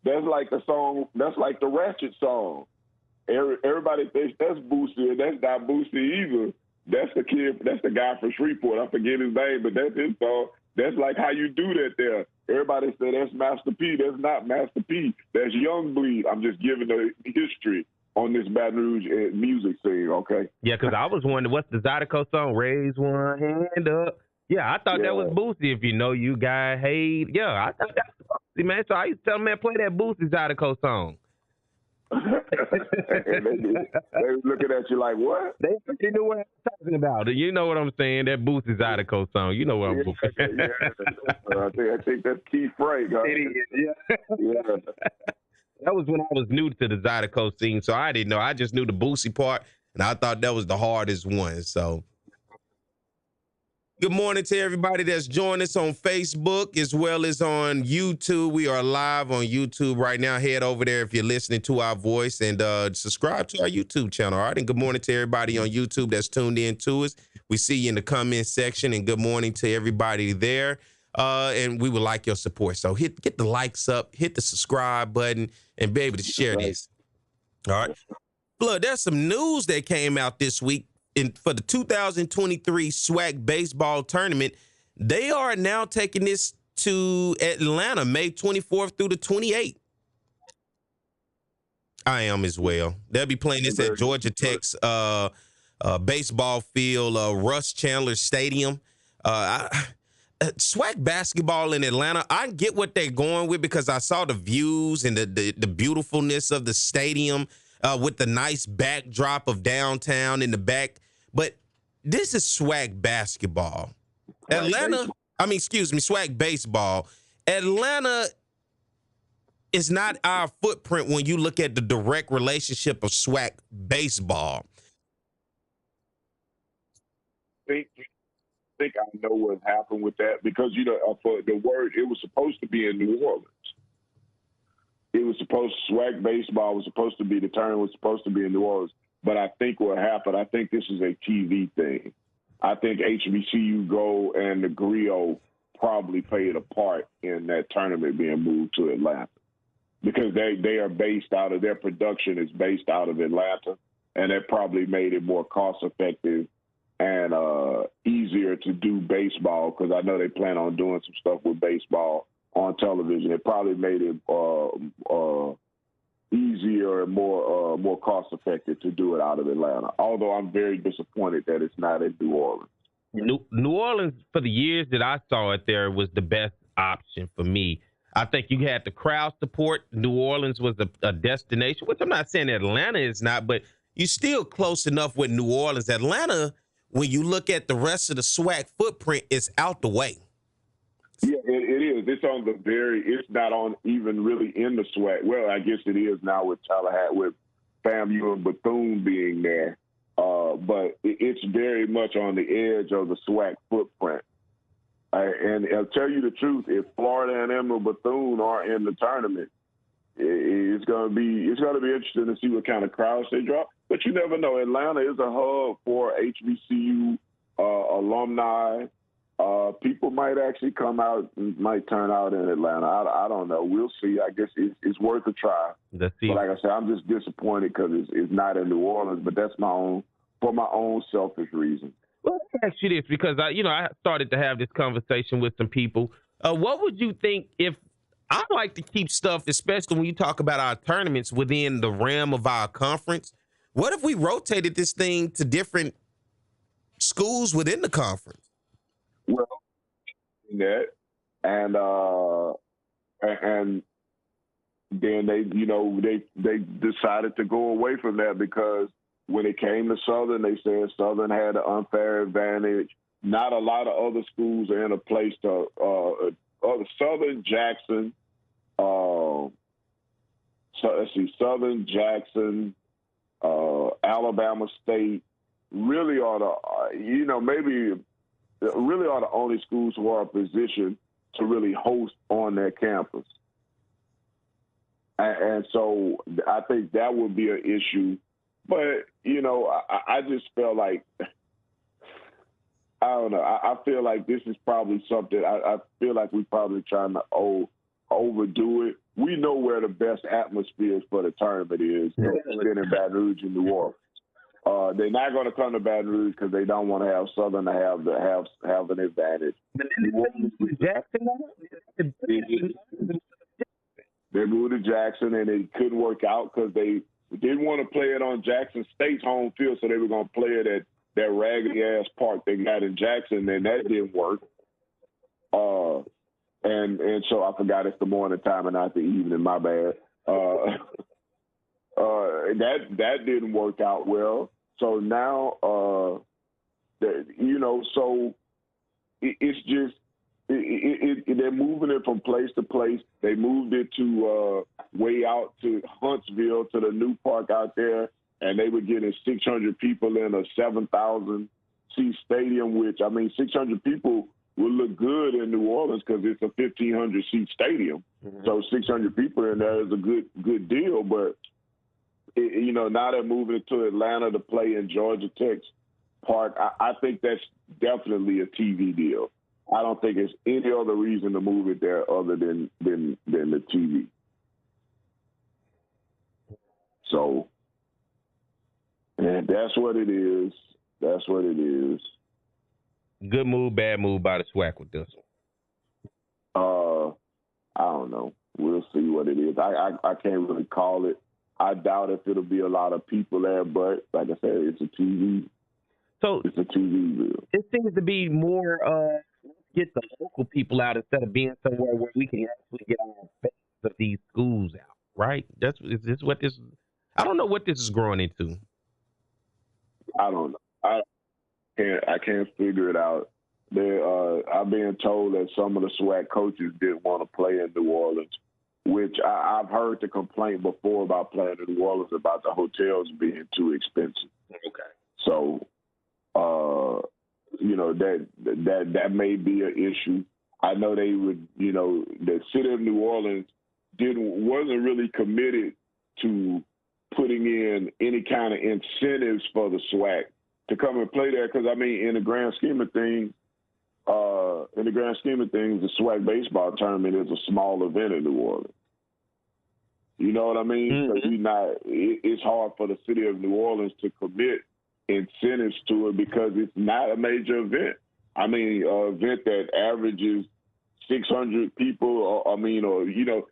That's like the song. That's like the Ratchet song. Everybody thinks that's Boosie, and that's not Boosie either. That's the kid. That's the guy from Shreveport. I forget his name, but that's his song. That's like how you do that there. Everybody say that's Master P. That's not Master P. That's Young Bleed. I'm just giving the history on this Baton Rouge music scene, okay? Yeah, because I was wondering, what's the Zydeco song? Raise one hand up. Yeah, I thought that was Boosie. If you know you got hate. Yeah, I thought that was Boosie, man. So I used to tell them, man, play that Boosie Zydeco song. And they was looking at you like, what? They knew what I was talking about. You know what I'm saying? That Boosie Zydeco song. You know what I'm talking about. I think that's Keith Frank. Huh? It is, yeah. That was when I was new to the Zydeco scene, so I didn't know. I just knew the Boosie part, and I thought that was the hardest one. So, good morning to everybody that's joined us on Facebook as well as on YouTube. We are live on YouTube right now. Head over there if you're listening to our voice and subscribe to our YouTube channel. All right, and good morning to everybody on YouTube that's tuned in to us. We see you in the comment section, and good morning to everybody there. And we would like your support. So get the likes up, hit the subscribe button, and be able to share this. All right. Look, there's some news that came out this week for the 2023 SWAC baseball tournament. They are now taking this to Atlanta, May 24th through the 28th. I am as well. They'll be playing this at Georgia Tech's baseball field, Russ Chandler Stadium. SWAC basketball in Atlanta, I get what they're going with because I saw the views and the beautifulness of the stadium with the nice backdrop of downtown in the back. But this is SWAC basketball. SWAC baseball. Atlanta is not our footprint when you look at the direct relationship of SWAC baseball. I think I know what happened with that because, for the word, it was supposed to be in New Orleans. SWAC baseball was supposed to be, the tournament was supposed to be in New Orleans. But I think what happened, I think this is a TV thing. I think HBCU Go and the Griot probably played a part in that tournament being moved to Atlanta because they are based out of, their production is based out of Atlanta, and that probably made it more cost effective and easier to do baseball because I know they plan on doing some stuff with baseball on television. It probably made it easier and more cost effective to do it out of Atlanta. Although I'm very disappointed that it's not in New Orleans. New Orleans, for the years that I saw it there, was the best option for me. I think you had the crowd support. New Orleans was a destination, which I'm not saying Atlanta is not, but you're still close enough with New Orleans. Atlanta, when you look at the rest of the SWAC footprint, it's out the way. Yeah, it is. It's not on even really in the SWAC. Well, I guess it is now with Tallahassee, with FAMU and Bethune being there. But it's very much on the edge of the SWAC footprint. And I'll tell you the truth, if Florida A&M and Bethune are in the tournament, it's going to be interesting to see what kind of crowds they draw. But you never know. Atlanta is a hub for HBCU alumni People might actually come out and might turn out in Atlanta. I don't know. We'll see. I guess it's worth a try. Let's see. But like I said, I'm just disappointed because it's not in New Orleans. But that's for my own selfish reason. Well, let me ask you this, because I started to have this conversation with some people. What would you think if I like to keep stuff, especially when you talk about our tournaments, within the realm of our conference? What if we rotated this thing to different schools within the conference? Well, that and then they decided to go away from that because when it came to Southern, they said Southern had an unfair advantage. Not a lot of other schools are in a place to Southern, Jackson. Southern, Jackson, Alabama State really are the only schools who are in a position to really host on their campus. And so I think that would be an issue. But, I just felt like, I don't know. I feel like this is probably something, I feel like we're probably trying to overdo it. We know where the best atmosphere for the tournament is, in Baton Rouge and New Orleans. They're not going to come to Baton Rouge because they don't want to have Southern to have an advantage. They moved to Jackson, and it couldn't work out because they didn't want to play it on Jackson State's home field, so they were going to play it at that raggedy-ass park they got in Jackson, and that didn't work. And so I forgot it's the morning time and not the evening, my bad. That didn't work out well. So now, so it's just, they're moving it from place to place. They moved it to way out to Huntsville, to the new park out there, and they were getting 600 people in a 7,000-seat stadium, which, 600 people will look good in New Orleans because it's a 1,500-seat stadium. Mm-hmm. So 600 people in there is a good deal, but now they're moving it to Atlanta to play in Georgia Tech's park. I think that's definitely a TV deal. I don't think there's any other reason to move it there other than the TV. So, and that's what it is. That's what it is. Good move, bad move by the SWAC with this one. I don't know. We'll see what it is. I can't really call it. I doubt if it'll be a lot of people there, but like I said, it's a TV. So it's a TV deal. It seems to be more get the local people out instead of being somewhere where we can actually get our face of these schools out, right? Is this what this? I don't know what this is growing into. I don't know. I can't figure it out. I've been told that some of the SWAC coaches didn't want to play in New Orleans, which I've heard the complaint before about playing in New Orleans about the hotels being too expensive. Okay. So, that may be an issue. I know they would, the city of New Orleans wasn't really committed to putting in any kind of incentives for the SWAC to come and play there. Because in the grand scheme of things, the SWAC baseball tournament is a small event in New Orleans. You know what I mean? Mm-hmm. So it's hard for the city of New Orleans to commit incentives to it because it's not a major event. An event that averages 600 people, even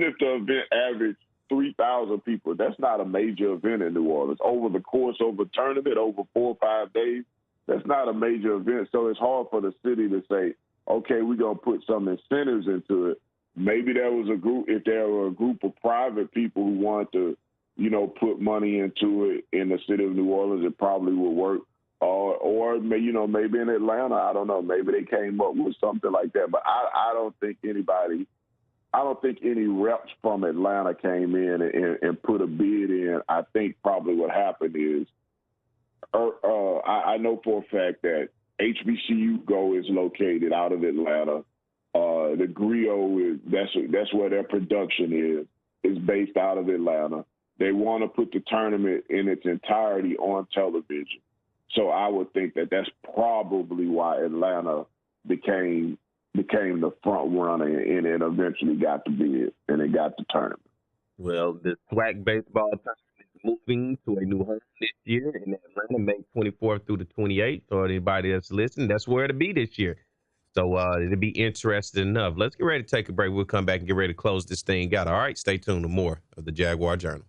if the event averaged 3,000 people, that's not a major event in New Orleans. Over the course of a tournament, over 4 or 5 days, that's not a major event. So it's hard for the city to say, okay, we're going to put some incentives into it. Maybe if there were a group of private people who wanted to, put money into it in the city of New Orleans, it probably would work. Or maybe in Atlanta, I don't know. Maybe they came up with something like that. But I don't think any reps from Atlanta came in and put a bid in. I think probably what happened is, I know for a fact that HBCU Go is located out of Atlanta. The Griot that's where their production is based out of Atlanta. They want to put the tournament in its entirety on television. So I would think that that's probably why Atlanta became the front runner, and it eventually got to be it, and it got the tournament. Well, the SWAC baseball tournament is moving to a new home this year in Atlanta, May 24th through the 28th. So anybody that's listening, that's where it'll be this year. So it'll be interesting enough. Let's get ready to take a break. We'll come back and get ready to close this thing out. All right, stay tuned to more of the Jaguar Journal.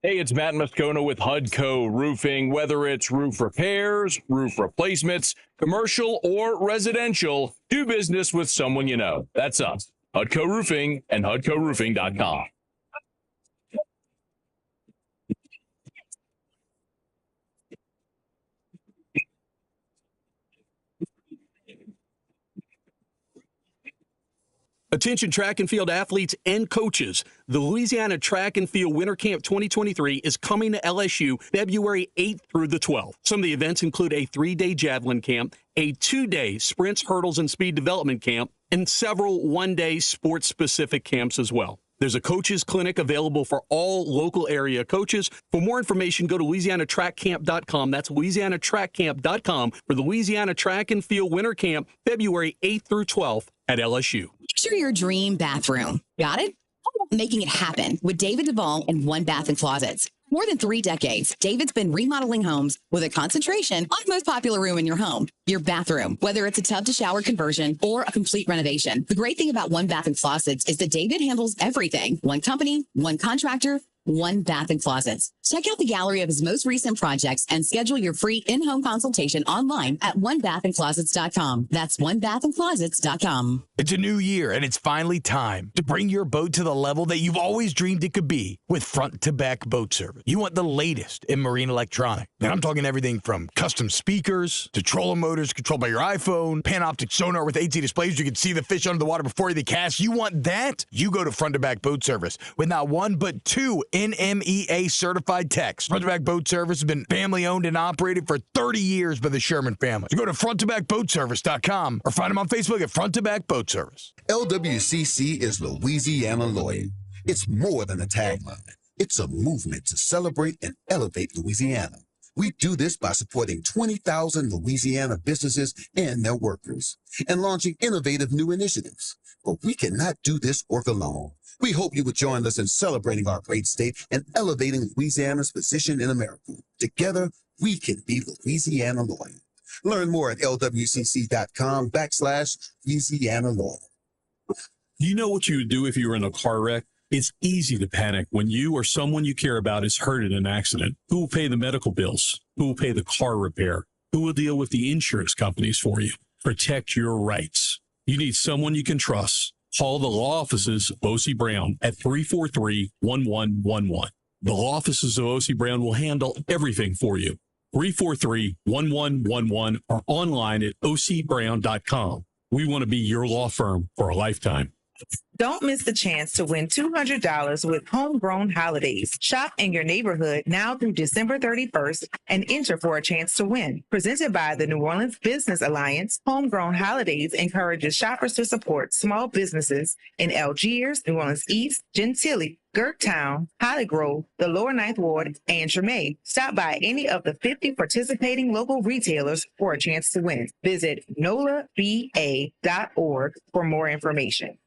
Hey, it's Matt Moscona with HUDCO Roofing. Whether it's roof repairs, roof replacements, commercial or residential, do business with someone you know. That's us, HUDCO Roofing and HUDCORoofing.com. Attention track and field athletes and coaches. The Louisiana Track and Field Winter Camp 2023 is coming to LSU February 8th through the 12th. Some of the events include a 3-day javelin camp, a 2-day sprints, hurdles, and speed development camp, and several 1-day sports-specific camps as well. There's a coaches clinic available for all local area coaches. For more information, go to LouisianaTrackCamp.com. That's LouisianaTrackCamp.com for the Louisiana Track and Field Winter Camp, February 8th through 12th at LSU. Picture your dream bathroom. Got it? How about making it happen with David Duvall and One Bath and Closets? More than 3 decades, David's been remodeling homes with a concentration on the most popular room in your home, your bathroom. Whether it's a tub to shower conversion or a complete renovation, the great thing about One Bath and Closets is that David handles everything. One company, one contractor, One Bath and Closets. Check out the gallery of his most recent projects and schedule your free in-home consultation online at onebathandclosets.com. That's onebathandclosets.com. It's a new year, and it's finally time to bring your boat to the level that you've always dreamed it could be with front-to-back boat service. You want the latest in marine electronics. And I'm talking everything from custom speakers to trolling motors controlled by your iPhone, Panoptic sonar with 8K displays. You can see the fish under the water before they cast. You want that? You go to front-to-back boat service with not one but 2 NMEA certified techs. Front-to-back boat service has been family-owned and operated for 30 years by the Sherman family. So go to fronttobackboatservice.com or find them on Facebook at Front to Back Boat Service. LWCC is Louisiana Loyal. It's more than a tagline. It's a movement to celebrate and elevate Louisiana. We do this by supporting 20,000 Louisiana businesses and their workers and launching innovative new initiatives. But we cannot do this work alone. We hope you would join us in celebrating our great state and elevating Louisiana's position in America. Together, we can be Louisiana Loyal. Learn more at lwcc.com/Louisiana Loyal. You know what you would do if you were in a car wreck? It's easy to panic when you or someone you care about is hurt in an accident. Who will pay the medical bills? Who will pay the car repair? Who will deal with the insurance companies for you? Protect your rights. You need someone you can trust. Call the law offices of O.C. Brown at 343-1111. The law offices of O.C. Brown will handle everything for you. 343-1111 or online at ocbrown.com. We want to be your law firm for a lifetime. Don't miss the chance to win $200 with Homegrown Holidays. Shop in your neighborhood now through December 31st and enter for a chance to win. Presented by the New Orleans Business Alliance, Homegrown Holidays encourages shoppers to support small businesses in Algiers, New Orleans East, Gentilly, Gertown, Holly Grove, the Lower Ninth Ward, and Treme. Stop by any of the 50 participating local retailers for a chance to win. Visit nolaba.org for more information.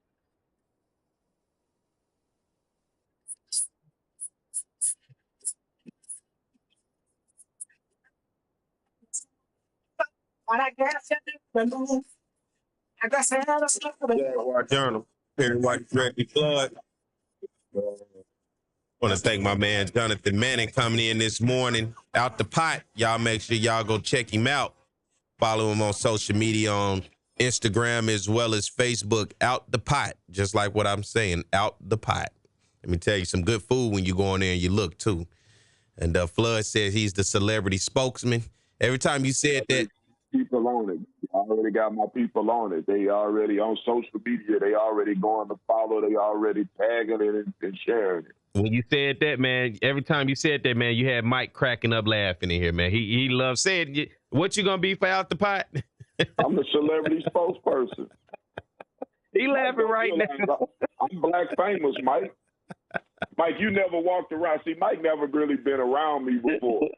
Jaguar Journal, Perry White, Reggie Flood. I want to thank my man Johnathan Manning coming in this morning out the pot. Y'all make sure y'all go check him out. Follow him on social media on Instagram as well as Facebook. Out the pot, just like what I'm saying, out the pot. Let me tell you, some good food when you go in there and you look too. And Flood says he's the celebrity spokesman. Every time you said that. People on it. I already got my people on it. They already on social media. They already going to follow. They already tagging it and sharing it. When you said that, man, every time you said that, man, you had Mike cracking up laughing in here, man. He loves saying it. What you going to be for Out the Pot? I'm the celebrity spokesperson. He laughing right now. I'm black famous, Mike. Mike, you never walked around. See, Mike never really been around me before.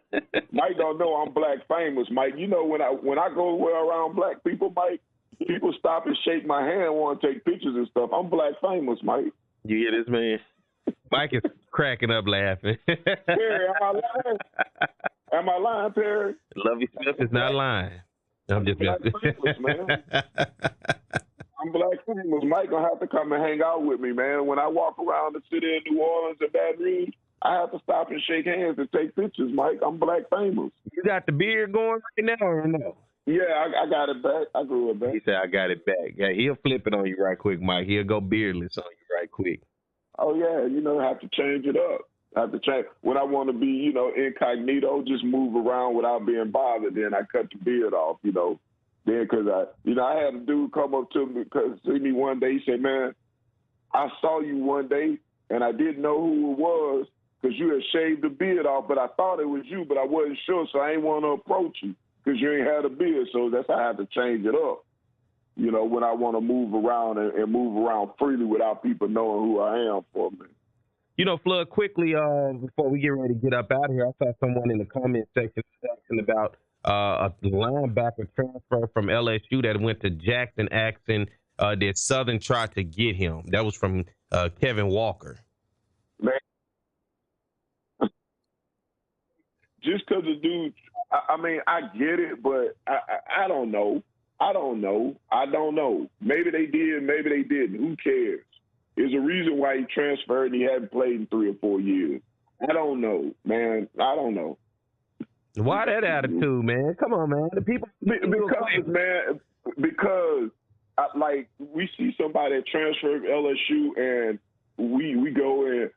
Mike don't know I'm black famous, Mike. You know, when I go around black people, Mike, people stop and shake my hand, want to take pictures and stuff. I'm black famous, Mike. You hear this, man? Mike is cracking up laughing. Perry, am I lying? Am I lying, Perry? Lovey Smith is not lying. I'm just messing. I'm black famous. Mike gonna have to come and hang out with me, man. When I walk around the city of New Orleans and Baton Rouge, I have to stop and shake hands and take pictures, Mike. I'm black famous. You got the beard going right now or no? Yeah, I got it back. I grew it back. He said, I got it back. Yeah, he'll flip it on you right quick, Mike. He'll go beardless on you right quick. Oh, yeah, I have to change it up. I have to change. When I want to be, incognito, just move around without being bothered, then I cut the beard off, Then because I had a dude come up to me, see me one day. He said, man, I saw you one day, and I didn't know who it was because you had shaved the beard off, but I thought it was you, but I wasn't sure, so I ain't want to approach you because you ain't had a beard. So that's how I had to change it up, when I want to move around and move around freely without people knowing who I am for a minute. Flood, quickly, before we get ready to get up out of here, I saw someone in the comment section asking about a linebacker transfer from LSU that went to Jackson asking did Southern try to get him. That was from Kevin Walker. Man, just because the dude, I get it, but I don't know. I don't know. Maybe they did, maybe they didn't. Who cares? There's a reason why he transferred and he hadn't played in 3 or 4 years. I don't know, man. I don't know. Why that attitude, man? Come on, man. The people because we see somebody that transferred LSU and we go in,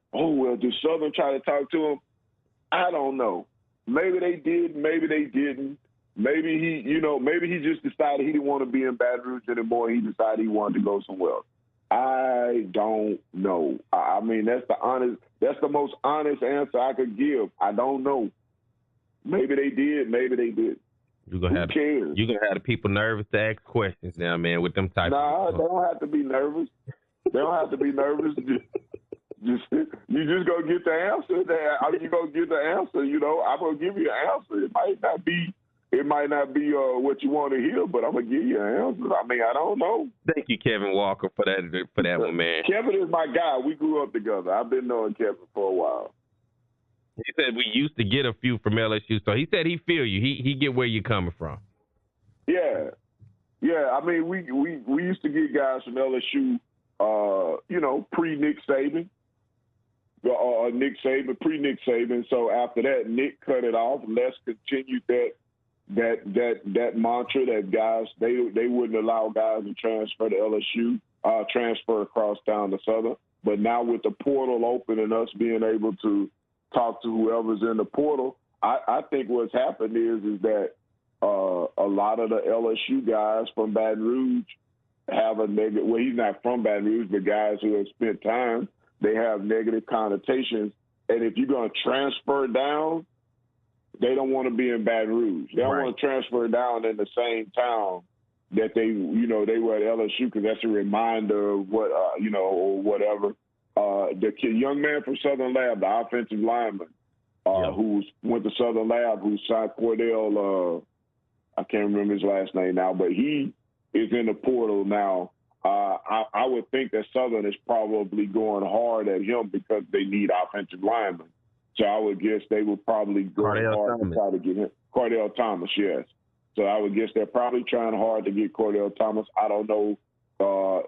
did Southern try to talk to him? I don't know. Maybe they did, maybe they didn't. Maybe he just decided he didn't want to be in Baton Rouge anymore. He decided he wanted to go somewhere else. I don't know. That's the most honest answer I could give. I don't know. Maybe they did, maybe they did. Who cares? You're gonna have the people nervous to ask questions now, man, with them type of they don't have to be nervous. They don't have to be nervous. You just gonna get the answer. You gonna get the answer. I'm gonna give you an answer. It might not be what you want to hear, but I'm gonna give you an answer. I don't know. Thank you, Kevin Walker, for that one, man. Kevin is my guy. We grew up together. I've been knowing Kevin for a while. He said we used to get a few from LSU, so he said he feel you. He get where you're coming from. Yeah. We used to get guys from LSU, pre-Nick Saban. Pre-Nick Saban. So after that, Nick cut it off. Les continued that mantra that guys they wouldn't allow guys to transfer to LSU, transfer across town to Southern. But now with the portal open and us being able to talk to whoever's in the portal, I think what's happened is that a lot of the LSU guys from Baton Rouge have a negative. Well, he's not from Baton Rouge, but guys who have spent time, they have negative connotations. And if you're going to transfer down, they don't want to be in Baton Rouge. They don't want to transfer down in the same town that they were at LSU because that's a reminder of what, or whatever. The young man from Southern Lab, the offensive lineman, who went to Southern Lab, who signed Cordell, I can't remember his last name now, but he is in the portal now. I would think that Southern is probably going hard at him because they need offensive linemen. So I would guess they would probably go hard to try to get him. Cordell Thomas, yes. So I would guess they're probably trying hard to get Cordell Thomas. I don't know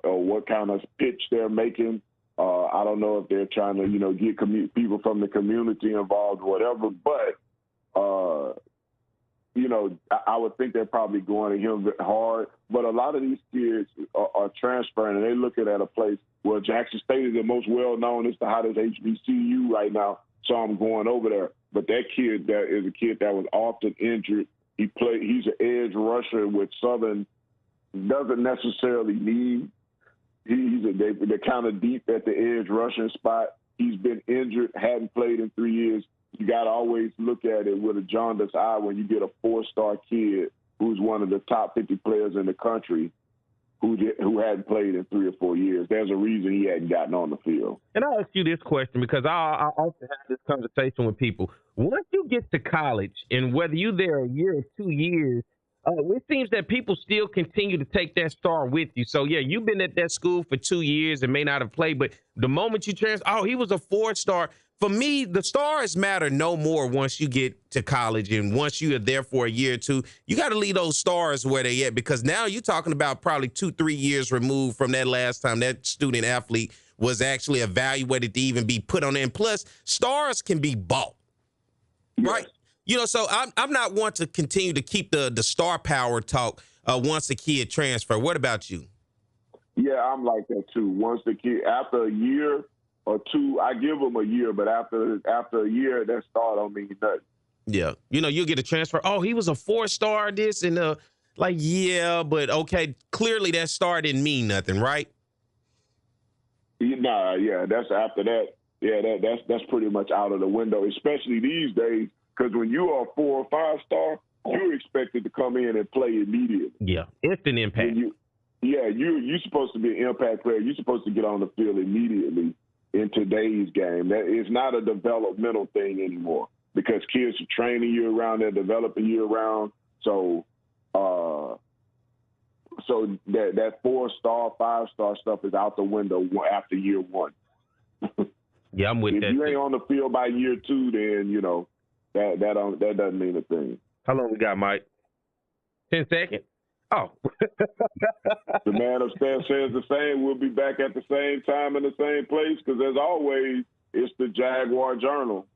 what kind of pitch they're making. I don't know if they're trying to, get people from the community involved or whatever. But, I would think they're probably going to him hard. But a lot of these kids are transferring, and they're looking at a place where Jackson State is the most well-known. It's the hottest HBCU right now, so I'm going over there. But that kid that is a kid that was often injured. He's an edge rusher, which Southern doesn't necessarily need. They're kind of deep at the edge rushing spot. He's been injured, hadn't played in 3 years. You got to always look at it with a jaundiced eye when you get a 4-star kid who's one of the top 50 players in the country who hadn't played in 3 or 4 years. There's a reason he hadn't gotten on the field. And I'll ask you this question because I often have this conversation with people. Once you get to college, and whether you're there a year or 2 years, it seems that people still continue to take that star with you. So, yeah, you've been at that school for 2 years and may not have played, but the moment you transfer, he was a 4-star. For me, the stars matter no more once you get to college, and once you are there for a year or two, you got to leave those stars where they at, because now you're talking about probably 2-3 years removed from that last time that student athlete was actually evaluated to even be put on there. And plus, stars can be bought, right? So I'm not one to continue to keep the star power talk once a kid transfer. What about you? Yeah, I'm like that too. Once the kid, after a year or two, I give them a year, but after a year, that star don't mean nothing. Yeah. You'll get a transfer. Oh, he was a 4-star this and yeah, but okay, clearly that star didn't mean nothing, right? Nah, yeah, that's after that. Yeah, that's pretty much out of the window, especially these days, because when you are a 4 or 5-star, you're expected to come in and play immediately. Yeah, instant impact. You're supposed to be an impact player. You're supposed to get on the field immediately in today's game. That is not a developmental thing anymore, because kids are training year-round, they're developing year-round. So that 4-star, 5-star stuff is out the window after year 1. Yeah, I'm with that. If you ain't on the field by year 2, then, that doesn't mean a thing. How long we got, Mike? 10 seconds? Oh. The man upstairs says the same. We'll be back at the same time in the same place, because as always, it's the Jaguar Journal.